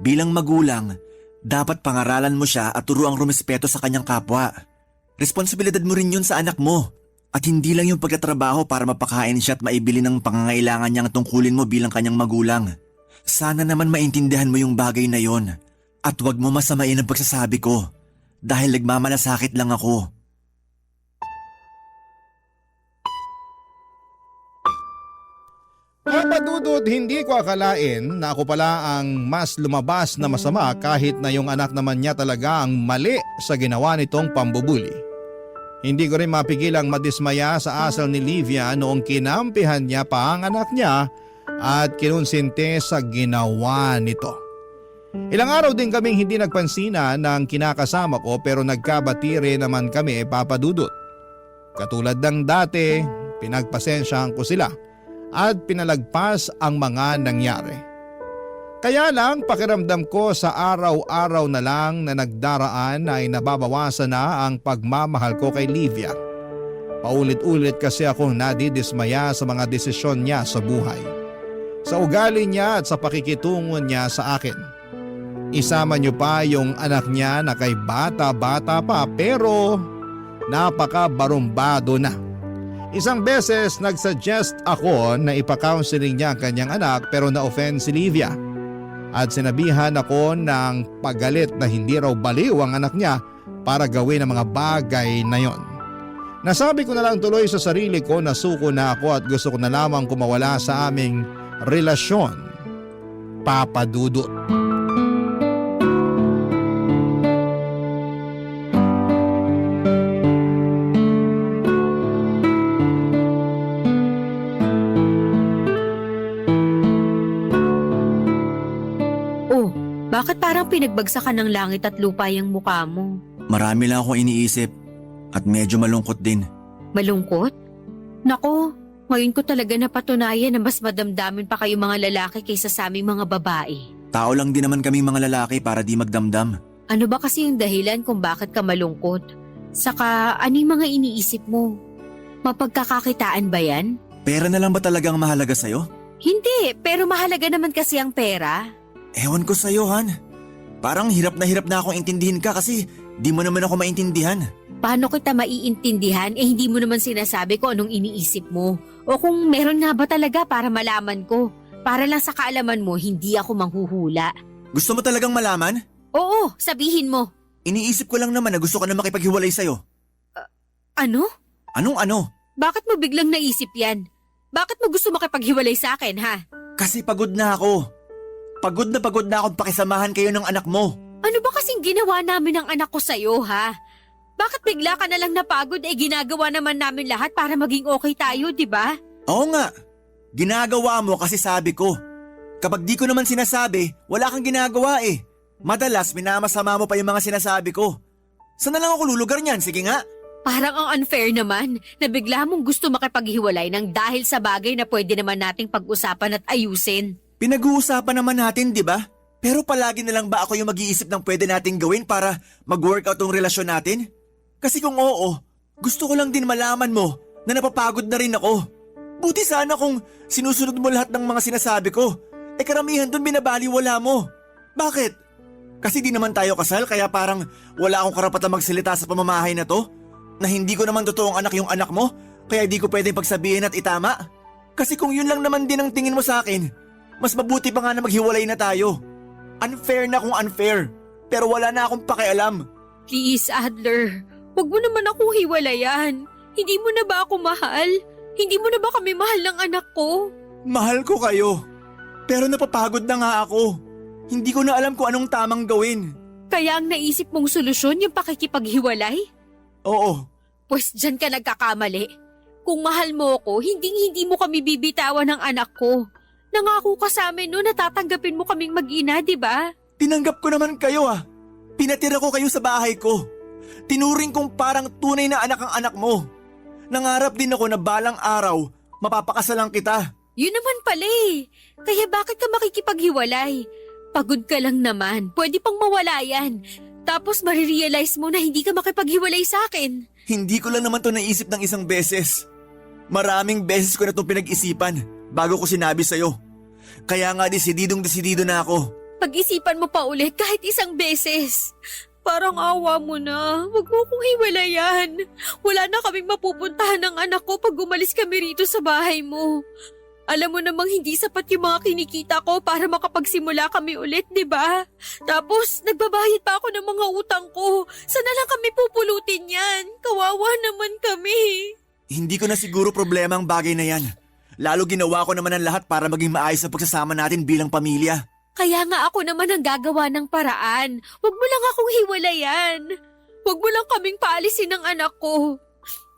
Bilang magulang, dapat pangaralan mo siya at turuang rumespeto sa kanyang kapwa. Responsibilidad mo rin yun sa anak mo. At hindi lang yung pagtatrabaho para mapakain siya at maibili ng pangangailangan niyang tungkulin mo bilang kanyang magulang. Sana naman maintindihan mo yung bagay na yon. At huwag mo masamain ang pagsasabi ko. Dahil nagmamalasakit lang ako. Papadudot, hindi ko akalain na ako pala ang mas lumabas na masama kahit na yung anak naman niya talaga ang mali sa ginawa nitong pambubuli. Hindi ko rin mapigilang madismaya sa asal ni Livia noong kinampihan niya pa ang anak niya at kinunsinte sa ginawa nito. Ilang araw din kaming hindi nagpansina ng kinakasama ko pero nagkabatire naman kami, Papadudot. Katulad ng dati, pinagpasensyahan ko sila at pinalagpas ang mga nangyari. Kaya lang pakiramdam ko sa araw-araw na lang na nagdaraan ay nababawasan na ang pagmamahal ko kay Livia. Paulit-ulit kasi akong nadidismaya sa mga desisyon niya sa buhay. Sa ugali niya at sa pakikitungo niya sa akin. Isama niyo pa yung anak niya na kay bata-bata pa pero napaka-barumbado na. Isang beses nagsuggest ako na ipa-counseling niya ang kanyang anak pero na-offend si Livia. At sinabihan ako ng pagalit na hindi raw baliw ang anak niya para gawin ang mga bagay na yon. Nasabi ko na lang tuloy sa sarili ko na suko na ako at gusto ko na lamang kumawala sa aming relasyon. Papadudot. Bakit parang pinagbagsakan ng langit at lupa yung mukha mo? Marami lang akong iniisip at medyo malungkot din. Malungkot? Nako, ngayon ko talaga napatunayan na mas madamdamin pa kayo mga lalaki kaysa sa aming mga babae. Tao lang din naman kaming mga lalaki para di magdamdam. Ano ba kasi yung dahilan kung bakit ka malungkot? Saka ano yung mga iniisip mo? Mapagkakakitaan ba yan? Pera na lang ba talagang mahalaga sa'yo? Hindi, pero mahalaga naman kasi ang pera. Ewan ko sa'yo, Han. Parang hirap na akong intindihin ka kasi di mo naman ako maintindihan. Paano kita maiintindihan hindi mo naman sinasabi ko anong iniisip mo? O kung meron nga ba talaga para malaman ko? Para lang sa kaalaman mo, hindi ako manghuhula. Gusto mo talagang malaman? Oo, sabihin mo. Iniisip ko lang naman na gusto ko na makipaghiwalay sa'yo. Ano? Anong ano? Bakit mo biglang naisip yan? Bakit mo gusto makipaghiwalay sa akin, ha? Kasi pagod na ako. Pagod na akong pakisamahan kayo ng anak mo. Ano ba kasing ginawa namin ng anak ko sa'yo, ha? Bakit bigla ka na lang napagod ginagawa naman namin lahat para maging okay tayo, di ba? Oo nga. Ginagawa mo kasi sabi ko. Kapag di ko naman sinasabi, wala kang ginagawa Madalas minamasama mo pa yung mga sinasabi ko. Saan na lang ako lulugar niyan? Sige nga. Parang ang unfair naman na bigla mong gusto makipaghiwalay ng dahil sa bagay na pwede naman nating pag-usapan at ayusin. Pinag-uusapan naman natin, di ba? Pero palagi na lang ba ako yung mag-iisip ng pwede nating gawin para mag-workout ang relasyon natin? Kasi kung oo, gusto ko lang din malaman mo na napapagod na rin ako. Buti sana kung sinusunod mo lahat ng mga sinasabi ko. Karamihan dun binabaliwala mo. Bakit? Kasi di naman tayo kasal kaya parang wala akong karapatang magsalita sa pamamahay na to? Na hindi ko naman totoong anak yung anak mo kaya di ko pwedeng pagsabihin at itama? Kasi kung yun lang naman din ang tingin mo sa akin, mas mabuti pa nga na maghiwalay na tayo. Unfair na kung unfair. Pero wala na akong pakialam. Please, Adler. Huwag mo naman akong hiwalayan. Hindi mo na ba ako mahal? Hindi mo na ba kami mahal ng anak ko? Mahal ko kayo. Pero napapagod na nga ako. Hindi ko na alam kung anong tamang gawin. Kaya ang naisip mong solusyon yung pakikipaghiwalay? Oo. Pues dyan ka nagkakamali. Kung mahal mo ko, hindi mo kami bibitawan ng anak ko. Nangako ka sa amin na tatanggapin mo kaming mag-ina, di ba? Tinanggap ko naman kayo ah. Pinatira ko kayo sa bahay ko. Tinuring kong parang tunay na anak ang anak mo. Nangarap din ako na balang araw, mapapakasalan kita. Yun naman pala eh. Kaya bakit ka makikipaghiwalay? Pagod ka lang naman. Pwede pang mawala yan. Tapos marirealize mo na hindi ka makipaghiwalay sa akin. Hindi ko lang naman to naisip ng isang beses. Maraming beses ko na itong pinag-isipan bago ko sinabi sa'yo. Kaya nga desididong-desidido na ako. Pag-isipan mo pa ulit kahit isang beses. Parang awa mo na. Huwag mo kong hiwalayan. Wala na kaming mapupuntahan ng anak ko pag umalis kami rito sa bahay mo. Alam mo namang hindi sapat yung mga kinikita ko para makapagsimula kami ulit, di ba? Tapos, nagbabayad pa ako ng mga utang ko. Sana lang kami pupulutin yan. Kawawa naman kami. Hindi ko na siguro problema ang bagay na yan. Lalo ginawa ko naman ang lahat para maging maayos ang pagsasama natin bilang pamilya. Kaya nga ako naman ang gagawa ng paraan. Huwag mo lang akong hiwalayan. Huwag mo lang kaming paalisin ng anak ko.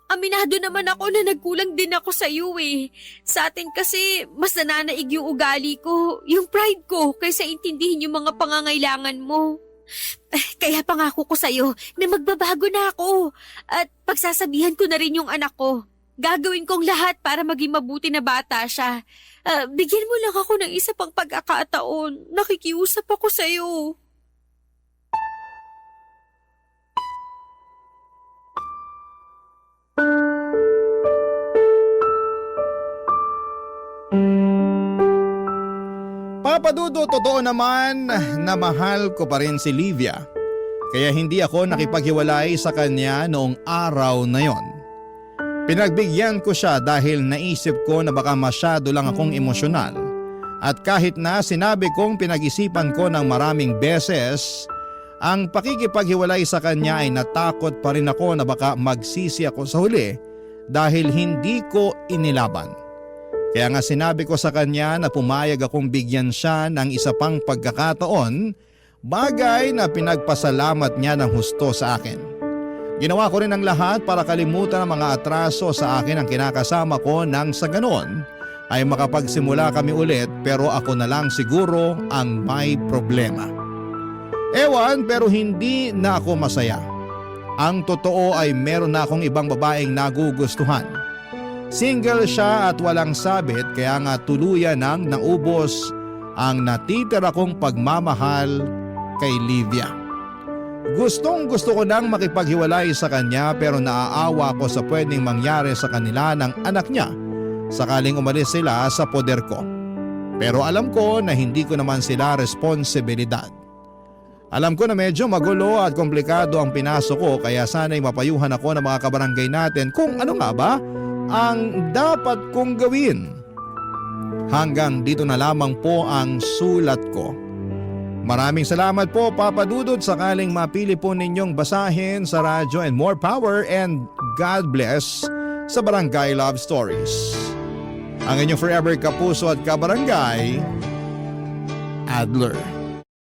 Aminado naman ako na nagkulang din ako sa iyo eh. Sa atin kasi mas nananaig yung ugali ko, yung pride ko, kaysa intindihin yung mga pangangailangan mo. Kaya pangako ko sa iyo na magbabago na ako at pagsasabihan ko na rin yung anak ko. Gagawin kong lahat para maging mabuti na bata siya. Bigyan mo lang ako ng isa pang pagkakataon. Nakikiusap ako sa iyo. Papa Dudo, totoo naman na mahal ko pa rin si Livia. Kaya hindi ako nakipaghiwalay sa kanya noong araw na yon. Pinagbigyan ko siya dahil naisip ko na baka masyado lang akong emosyonal. At kahit na sinabi kong pinag-isipan ko ng maraming beses, ang pakikipaghiwalay sa kanya ay natakot pa rin ako na baka magsisi ako sa huli dahil hindi ko inilaban. Kaya nga sinabi ko sa kanya na pumayag akong bigyan siya ng isa pang pagkakataon, bagay na pinagpasalamat niya ng husto sa akin. Ginawa ko rin ang lahat para kalimutan ang mga atraso sa akin ang kinakasama ko nang sa ganon ay makapagsimula kami ulit pero ako na lang siguro ang may problema. Ewan pero hindi na ako masaya. Ang totoo ay meron na akong ibang babaeng nagugustuhan. Single siya at walang sabit kaya nga tuluyan nang naubos ang natitira kong pagmamahal kay Livia. Gustong gusto ko nang makipaghiwalay sa kanya pero naaawa ko sa pwedeng mangyari sa kanila ng anak niya sakaling umalis sila sa poder ko. Pero alam ko na hindi ko naman sila responsibilidad. Alam ko na medyo magulo at komplikado ang pinasok ko kaya sana'y mapayuhan ako ng mga kabarangay natin kung ano nga ba ang dapat kong gawin. Hanggang dito na lamang po ang sulat ko. Maraming salamat po Papa Dudut sakaling mapili po ninyong basahin sa radyo and more power and God bless sa Barangay Love Stories. Ang inyong forever kapuso at kabarangay, Adler.